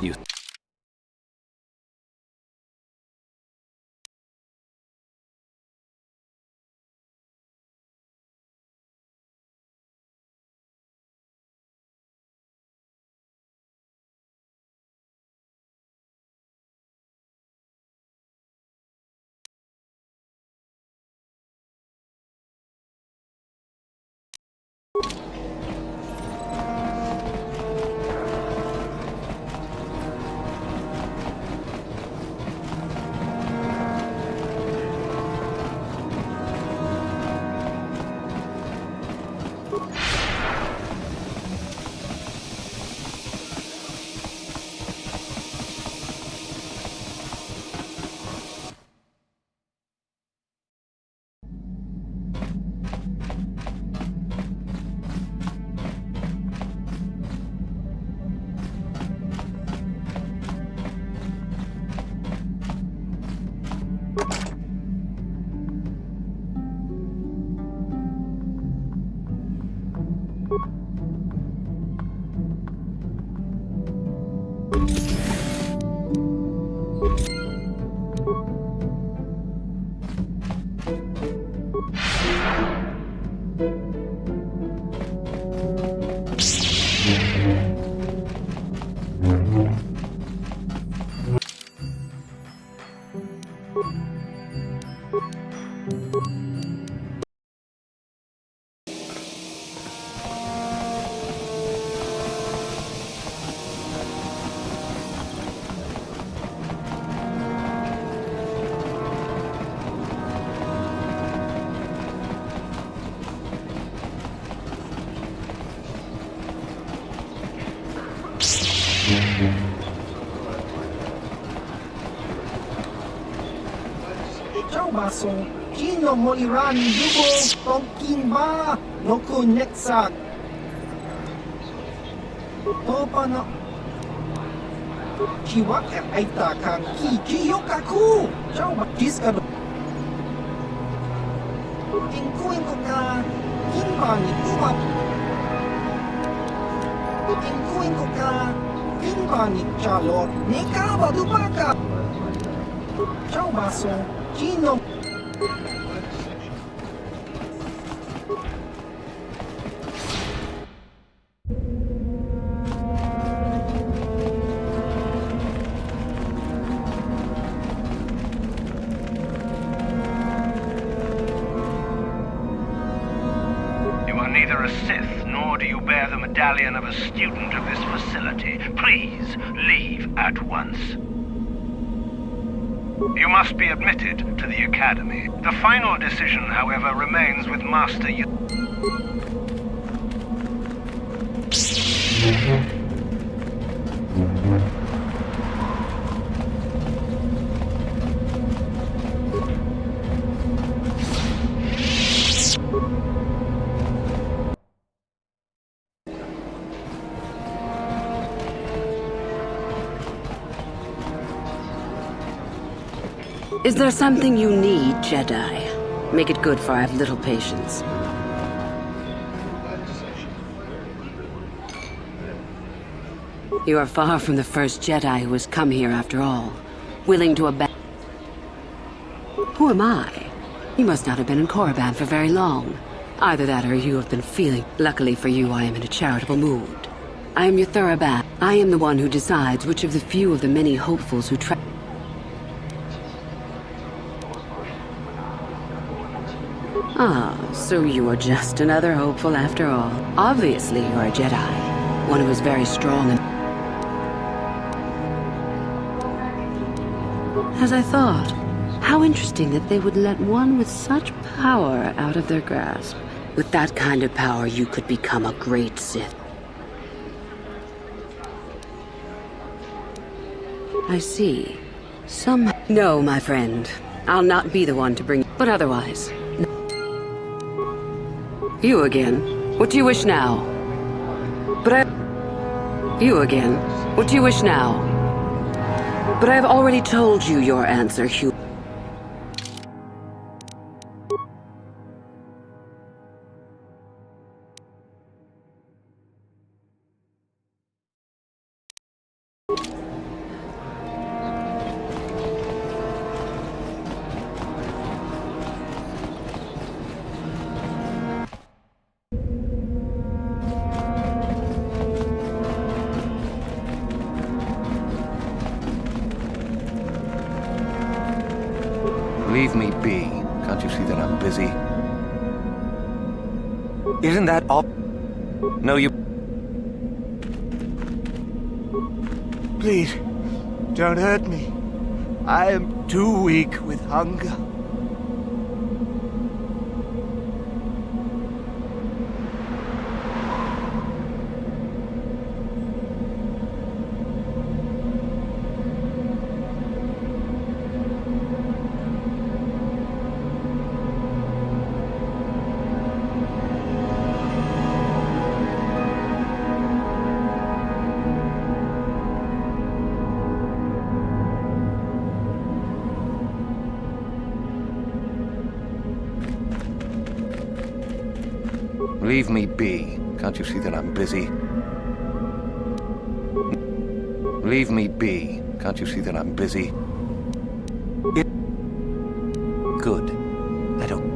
You... Ciao baso, Kino Moliran Dubo Tongkimba Noku Netsak Topa no Chiwak Aita Kang Ki Kiyokaku Ciao Batiska Inkuin Koka Kimba ni Kuba Inkuin Koka Kimba ni Chalo Nekaba Dubaka Ciao baso, Kino. You are neither a Sith, nor do you bear the medallion of a student of this facility. Please, leave at once. You must be admitted to the Academy. The final decision, however, remains with Master Yu. Is there something you need, Jedi? Make it good, for I have little patience. You are far from the first Jedi who has come here after all, willing to abandon... Who am I? You must not have been in Korriban for very long. Either that or you have been feeling... Luckily for you, I am in a charitable mood. I am your Thurabad. I am the one who decides which of the few of the many hopefuls who try... Ah, so you are just another hopeful after all. Obviously you are a Jedi. One who is very strong and... As I thought, how interesting that they would let one with such power out of their grasp. With that kind of power, you could become a great Sith. I see. No, my friend. I'll not be the one to bring... But otherwise... You again. What do you wish now? You again. What do you wish now? But I have already told you your answer, Hugh. Leave me be. Can't you see that I'm busy? Isn't that all? No, you... Please, don't hurt me. I am too weak with hunger. Leave me be. Can't you see that I'm busy? Leave me be. Can't you see that I'm busy? Good. I don't...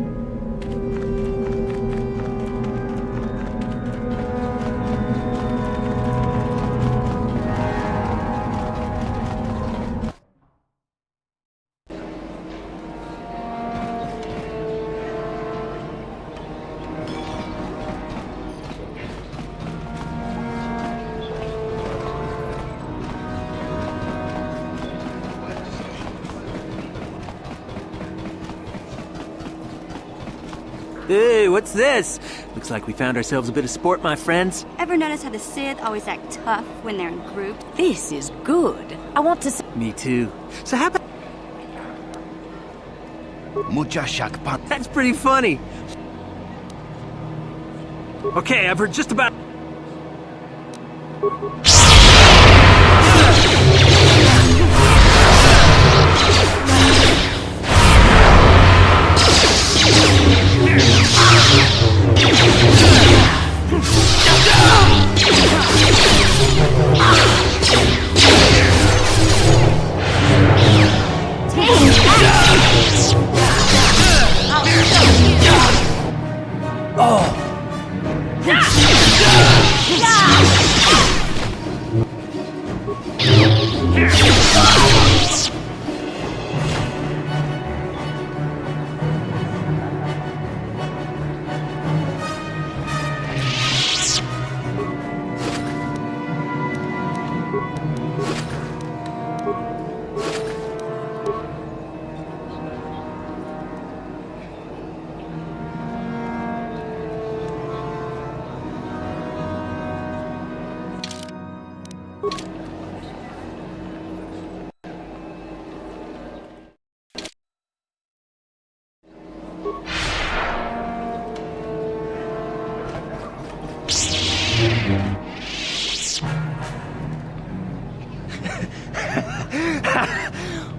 Hey, what's this? Looks like we found ourselves a bit of sport, my friends. Ever notice how the Sith always act tough when they're in groups? This is good. I want to see... Me too. So how about... That's pretty funny. Okay, I've heard just about...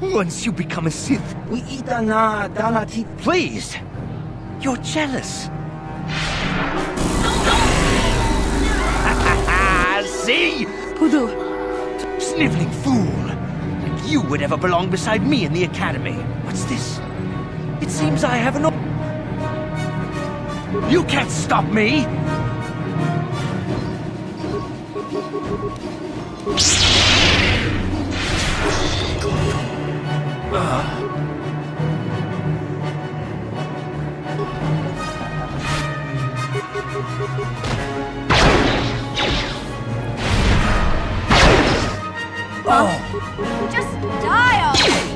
Once you become a Sith, We itana danati. please! You're jealous. See? Pudu. Sniveling fool! Like you would ever belong beside me in the academy. What's this? It seems I have an... You can't stop me! Just die already!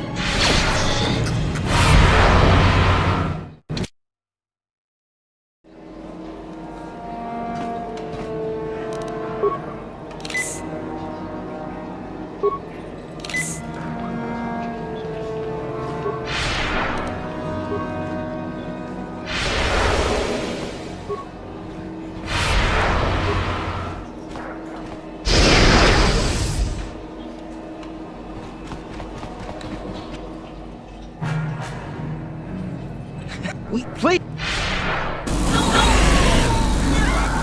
We please.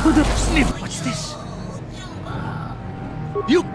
Who the sniff? What's this? You.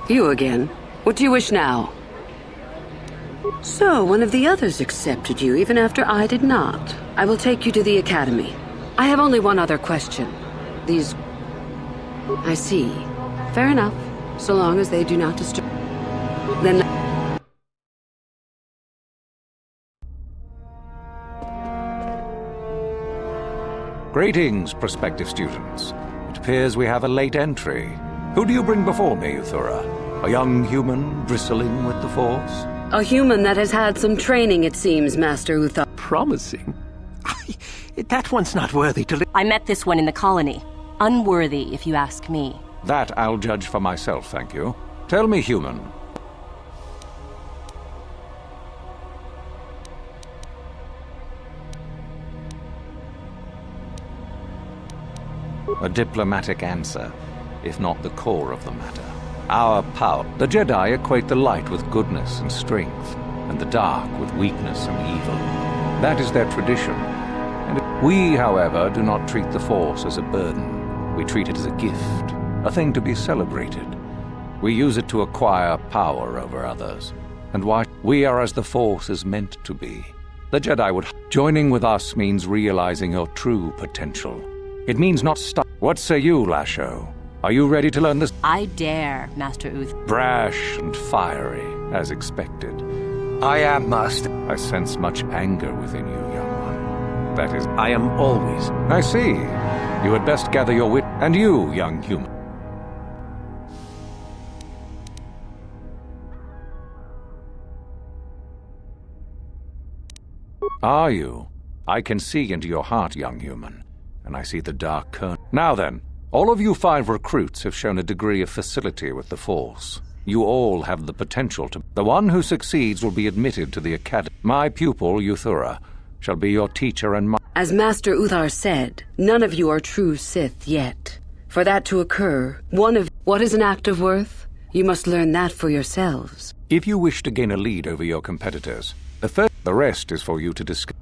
You again. What do you wish now? So, one of the others accepted you, even after I did not. I will take you to the academy. I have only one other question. These... I see. Fair enough. So long as they do not disturb... Then... Greetings, prospective students. It appears we have a late entry. Who do you bring before me, Uthura? A young human bristling with the Force? A human that has had some training, it seems, Master Uthar. Promising? That one's not worthy to live. I met this one in the colony. Unworthy, if you ask me. That I'll judge for myself, thank you. Tell me, human. A diplomatic answer, if not the core of the matter. Our power. The Jedi equate the light with goodness and strength, and the dark with weakness and evil. That is their tradition. And we, however, do not treat the Force as a burden. We treat it as a gift, a thing to be celebrated. We use it to acquire power over others. And why? We are as the Force is meant to be. The Jedi would... Joining with us means realizing your true potential. It means not stop. What say you, Lasho? Are you ready to learn this? I dare, Master Uth. Brash and fiery, as expected. I am, Master. I sense much anger within you, young one. That is... I am always... I see. You had best gather your wit. And you, young human. Are you? I can see into your heart, young human. And I see the dark current. Now then, all of you 5 recruits have shown a degree of facility with the Force. You all have the potential to... The one who succeeds will be admitted to the academy. My pupil, Uthura, shall be your teacher and my... As Master Uthar said, none of you are true Sith yet. For that to occur, one of... What is an act of worth? You must learn that for yourselves. If you wish to gain a lead over your competitors, the rest is for you to discuss.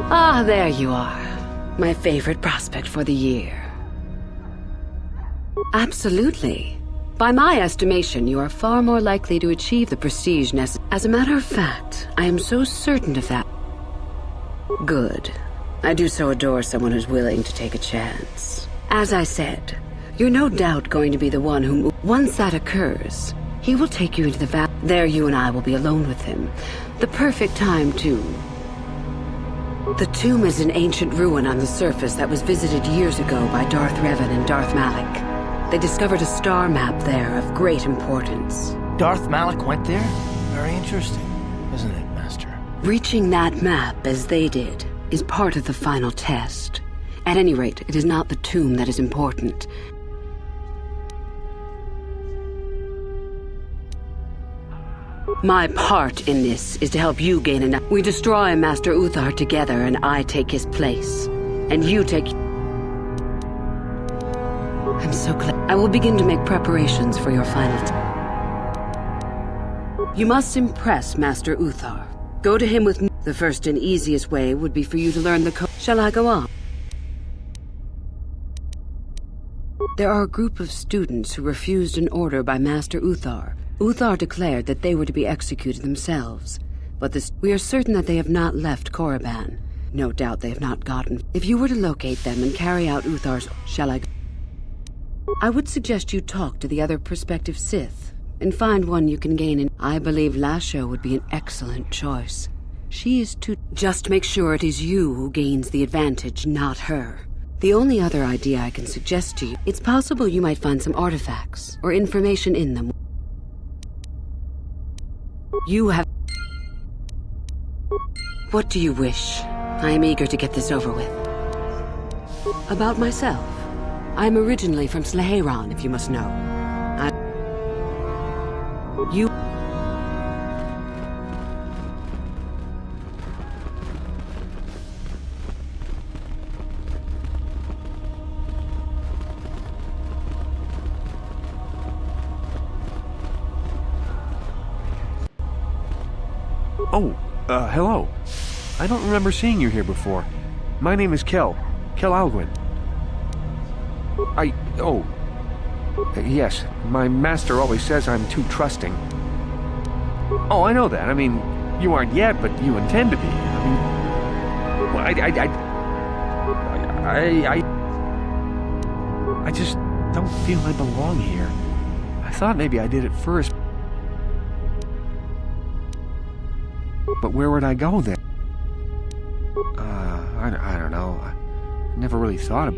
Ah, there you are. My favorite prospect for the year. Absolutely. By my estimation, you are far more likely to achieve the prestige necessary. As a matter of fact, I am so certain of that. Good. I do so adore someone who's willing to take a chance. As I said, you're no doubt going to be the one who... Once that occurs, he will take you into the valley. There you and I will be alone with him. The perfect time to... The tomb is an ancient ruin on the surface that was visited years ago by Darth Revan and Darth Malak. They discovered a star map there of great importance. Darth Malik went there? Very interesting, isn't it, Master? Reaching that map, as they did, is part of the final test. At any rate, it is not the tomb that is important. My part in this is to help you gain enough. We destroy Master Uthar together, and I take his place. And you take... I'm so glad. I will begin to make preparations for your final You must impress Master Uthar. Go to him with me. The first and easiest way would be for you to learn the code. Shall I go on? There are a group of students who refused an order by Master Uthar. Uthar declared that they were to be executed themselves. But we are certain that they have not left Korriban. No doubt they have not gotten. If you were to locate them and carry out Uthar's... Shall I go? I would suggest you talk to the other prospective Sith, and find one you can gain in... I believe Lasho would be an excellent choice. She is too... Just make sure it is you who gains the advantage, not her. The only other idea I can suggest to you, it's possible you might find some artifacts, or information in them. You have... What do you wish? I am eager to get this over with. About myself. I am originally from Sleheyron, if you must know. You... Oh, hello. I don't remember seeing you here before. My name is Kel Alguin. Yes, my master always says I'm too trusting. Oh, I know that. I mean, you aren't yet, but you intend to be. I mean, well, I just don't feel I belong here. I thought maybe I did at first. But where would I go then? I don't know. I never really thought of...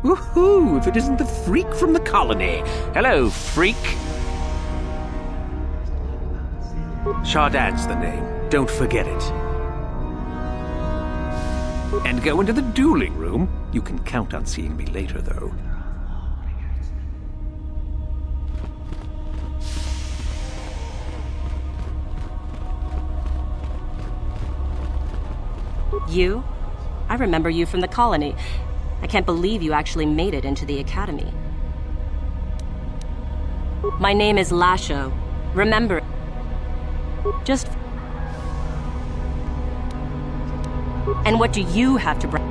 Woohoo! If it isn't the freak from the colony. Hello, freak. Shardad's the name. Don't forget it. And go into the dueling room. You can count on seeing me later, though. You? I remember you from the colony. I can't believe you actually made it into the academy. My name is Lasho. Remember it. Just... And what do you have to bring?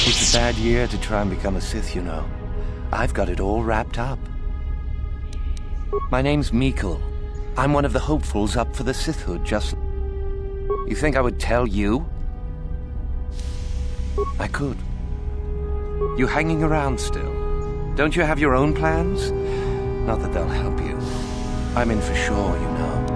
It's a bad year to try and become a Sith, you know. I've got it all wrapped up. My name's Kool. I'm one of the hopefuls up for the Sithhood, just... You think I would tell you? I could. You hanging around still? Don't you have your own plans? Not that they'll help you. I'm in for sure, you know.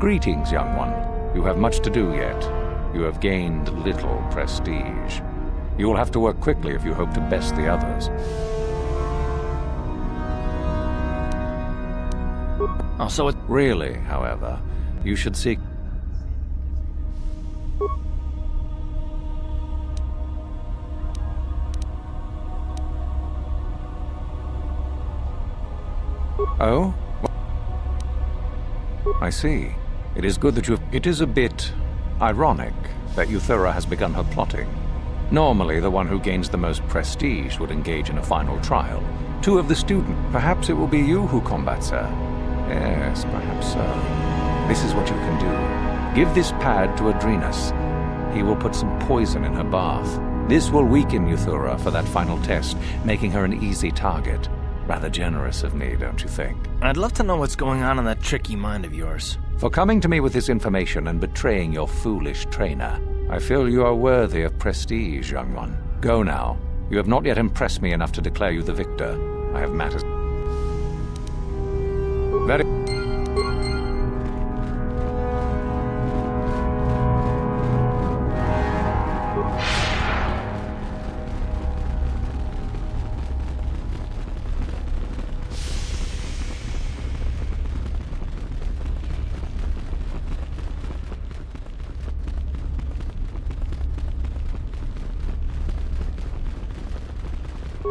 Greetings, young one. You have much to do yet. You have gained little prestige. You will have to work quickly if you hope to best the others. Oh, so it... Really, however, you should seek... Oh? I see. It is good that you... It is a bit ironic that Euthura has begun her plotting. Normally, the one who gains the most prestige would engage in a final trial. Two of the students. Perhaps it will be you who combats her. Yes, perhaps so. This is what you can do. Give this pad to Adrenus. He will put some poison in her bath. This will weaken Euthura for that final test, making her an easy target. Rather generous of me, don't you think? I'd love to know what's going on in that tricky mind of yours. For coming to me with this information and betraying your foolish trainer, I feel you are worthy of prestige, young one. Go now. You have not yet impressed me enough to declare you the victor. I have matters... Very...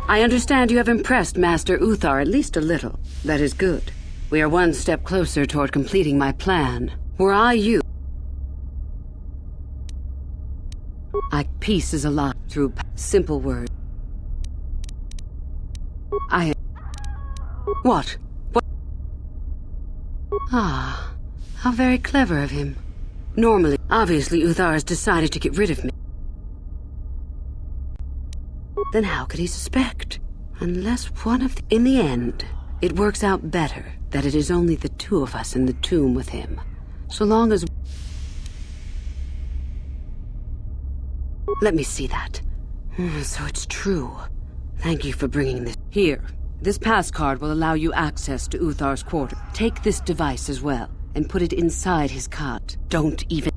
I understand you have impressed Master Uthar at least a little. That is good. We are one step closer toward completing my plan. Were I you... Peace is alive through simple words. What? Ah, how very clever of him. Normally, obviously Uthar has decided to get rid of me. Then how could he suspect? Unless one of the... In the end, it works out better that it is only the two of us in the tomb with him. So long as... Let me see that. So it's true. Thank you for bringing this. Here, this pass card will allow you access to Uthar's quarter. Take this device as well, and put it inside his cot. Don't even...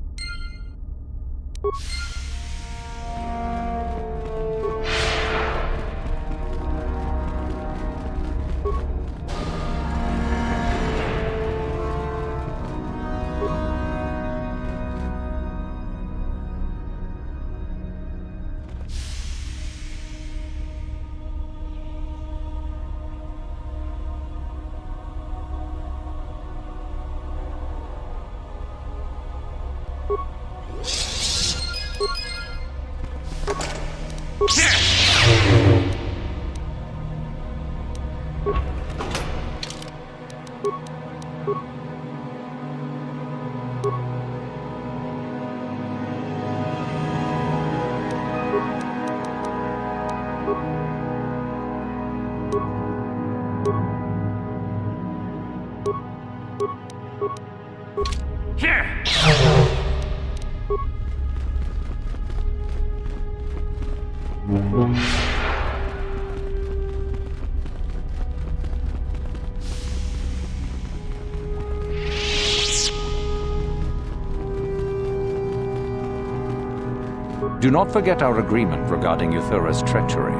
Do not forget our agreement regarding Euthura's treachery.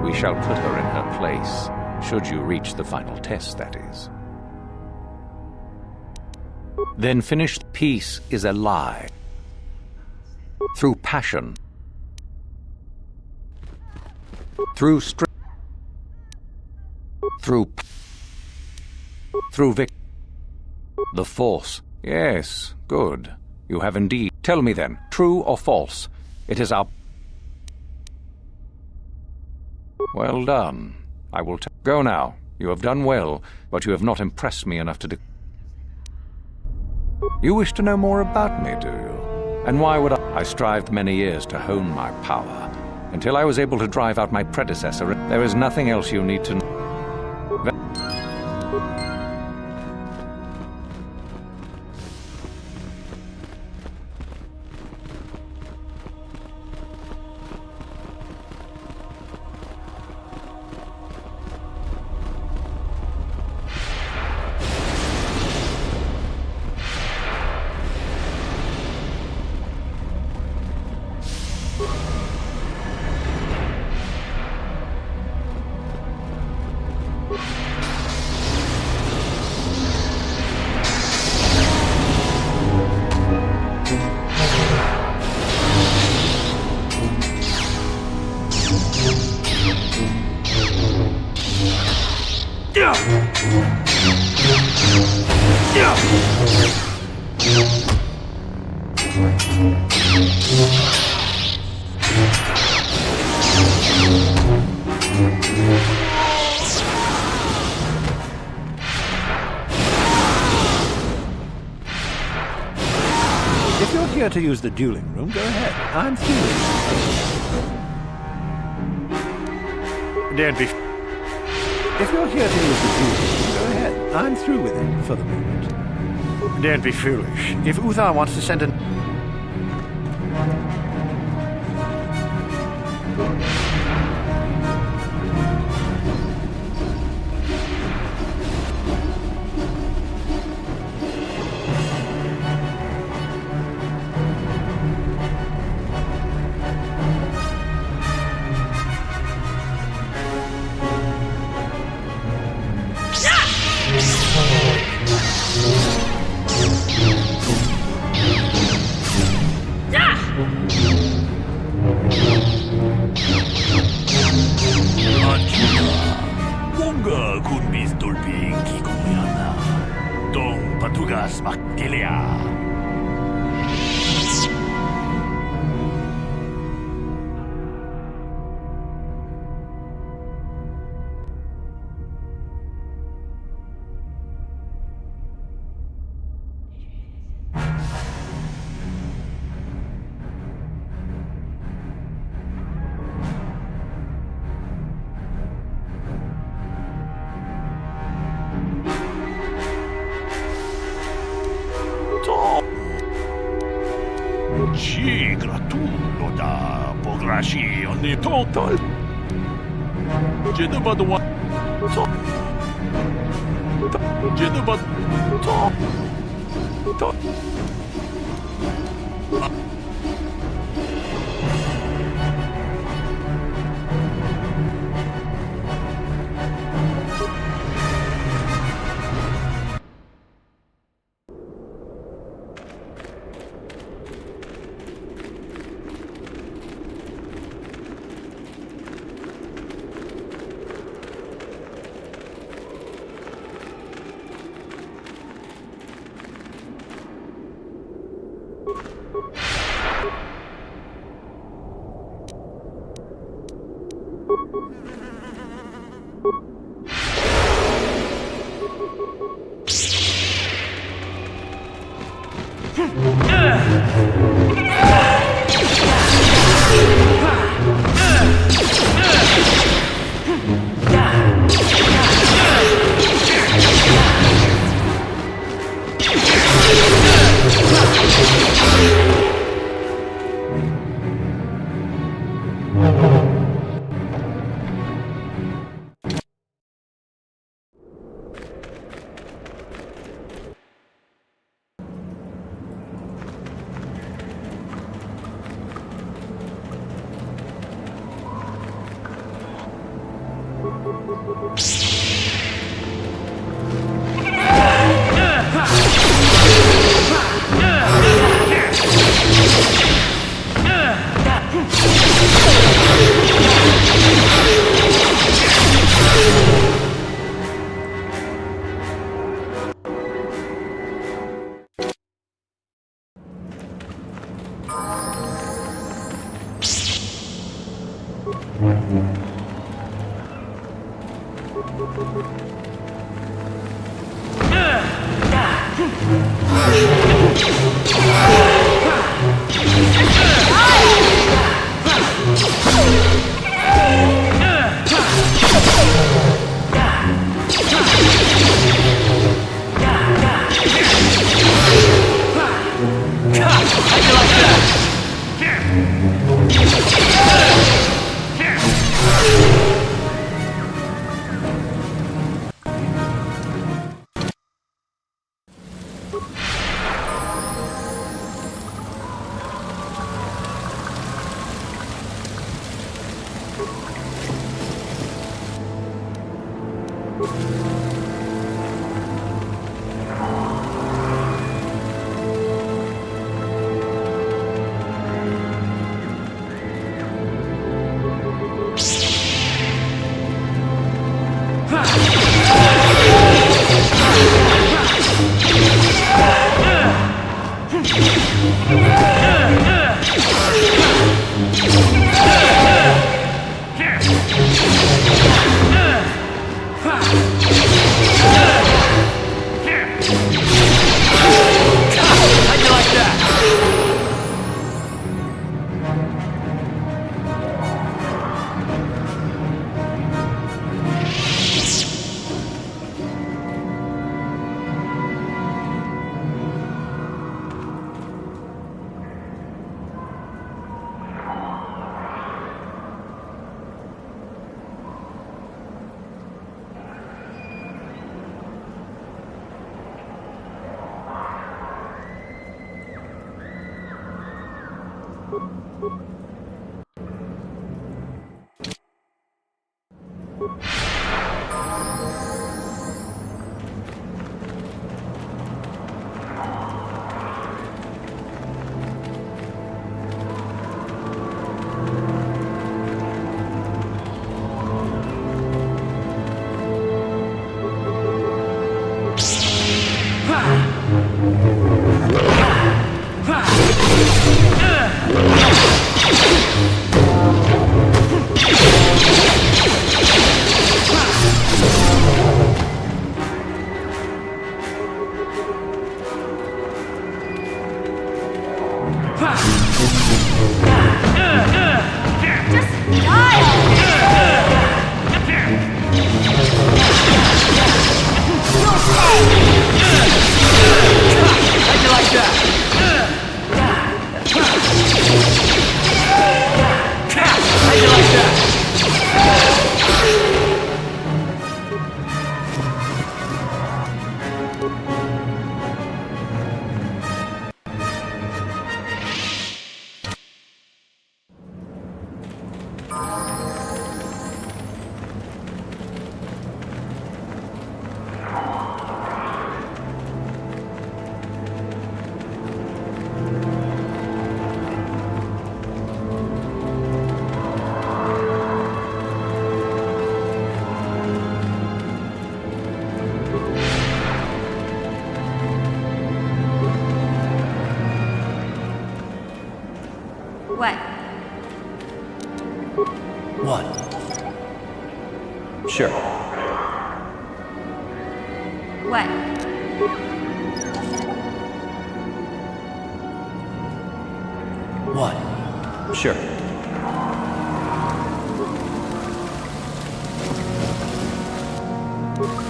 We shall put her in her place, should you reach the final test, that is. Then finished peace is a lie. Through passion. Through strength. Through the Force. Yes, good. You have indeed. Tell me then, true or false? It is our... Well done. I will go now. You have done well, but you have not impressed me enough to You wish to know more about me, do you? And why would I strived many years to hone my power, until I was able to drive out my predecessor. There is nothing else you need to know. If you're here to use the dueling room, go ahead. I'm through. Don't be... If you're here to use the dueling room, go ahead. I'm through with it for the moment. Don't be foolish. If Uthar wants to send an... 뭔가 군비스 돌빙 기공이었나. 동 바투가스 막길이야. Ci gratulo da pograzione total. Je ne pas droit. Je ne pas. What? What? Sure. What? What? Sure.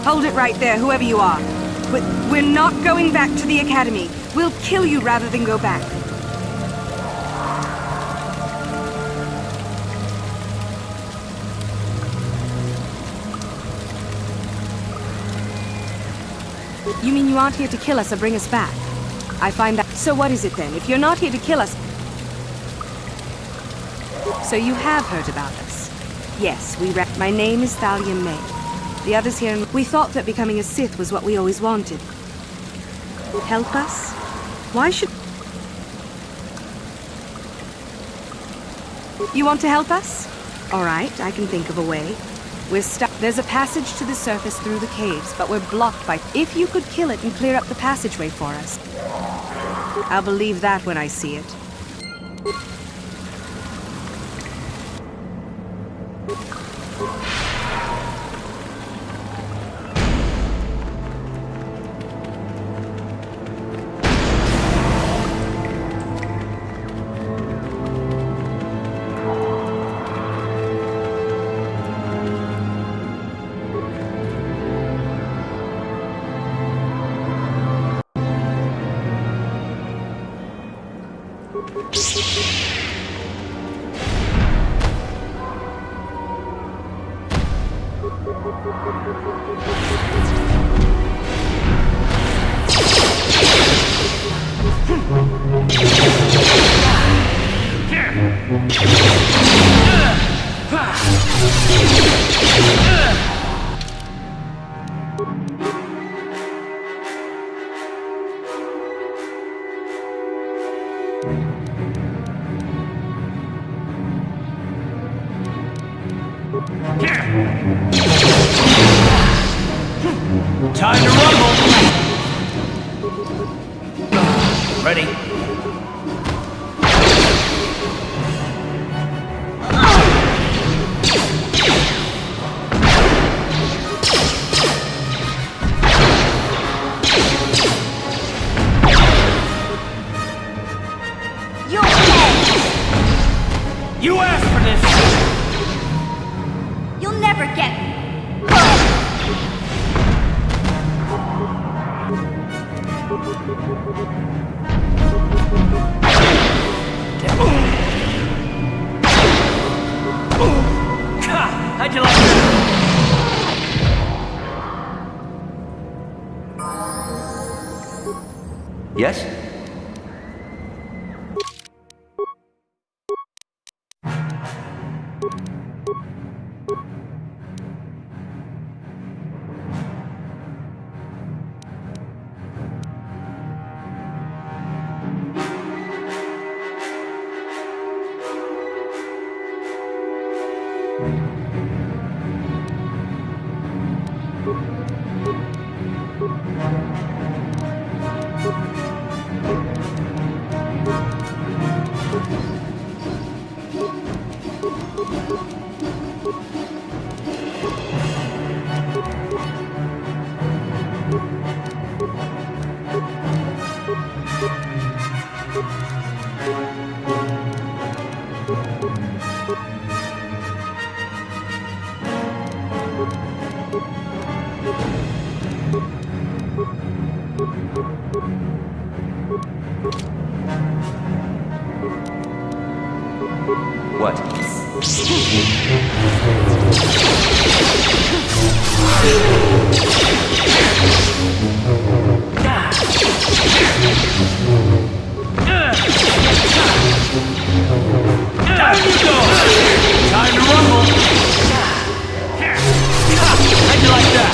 Hold it right there, whoever you are. We're not going back to the academy. We'll kill you rather than go back. You mean you aren't here to kill us or bring us back? I find that... So what is it then? If you're not here to kill us... So you have heard about us? Yes, my name is Thalia May. The others here... We thought that becoming a Sith was what we always wanted. Help us? Why should... You want to help us? All right, I can think of a way. We're stuck. There's a passage to the surface through the caves, but we're blocked by... If you could kill it and clear up the passageway for us. I'll believe that when I see it. Time to rumble! Ready? You're dead! You asked for this! You'll never get me. How'd you like that? Yes? What? Down you go! Time to rumble! How'd you like that?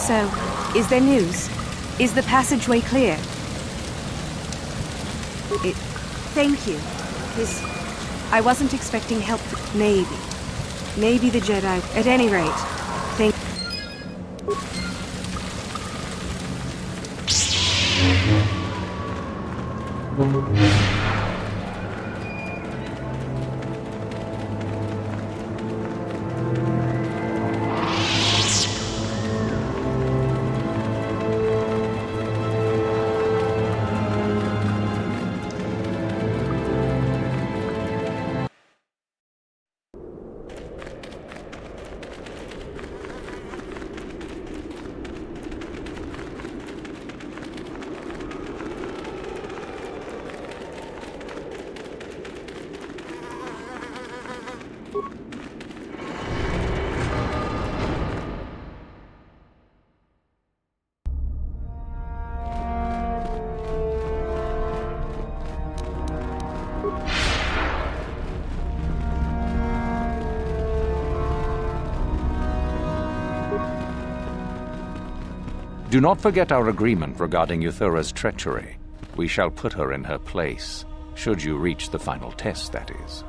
So, is there news? Is the passageway clear? Thank you. I wasn't expecting help. Maybe. Maybe the Jedi. At any rate, thank. Do not forget our agreement regarding Euthura's treachery. We shall put her in her place, should you reach the final test, that is.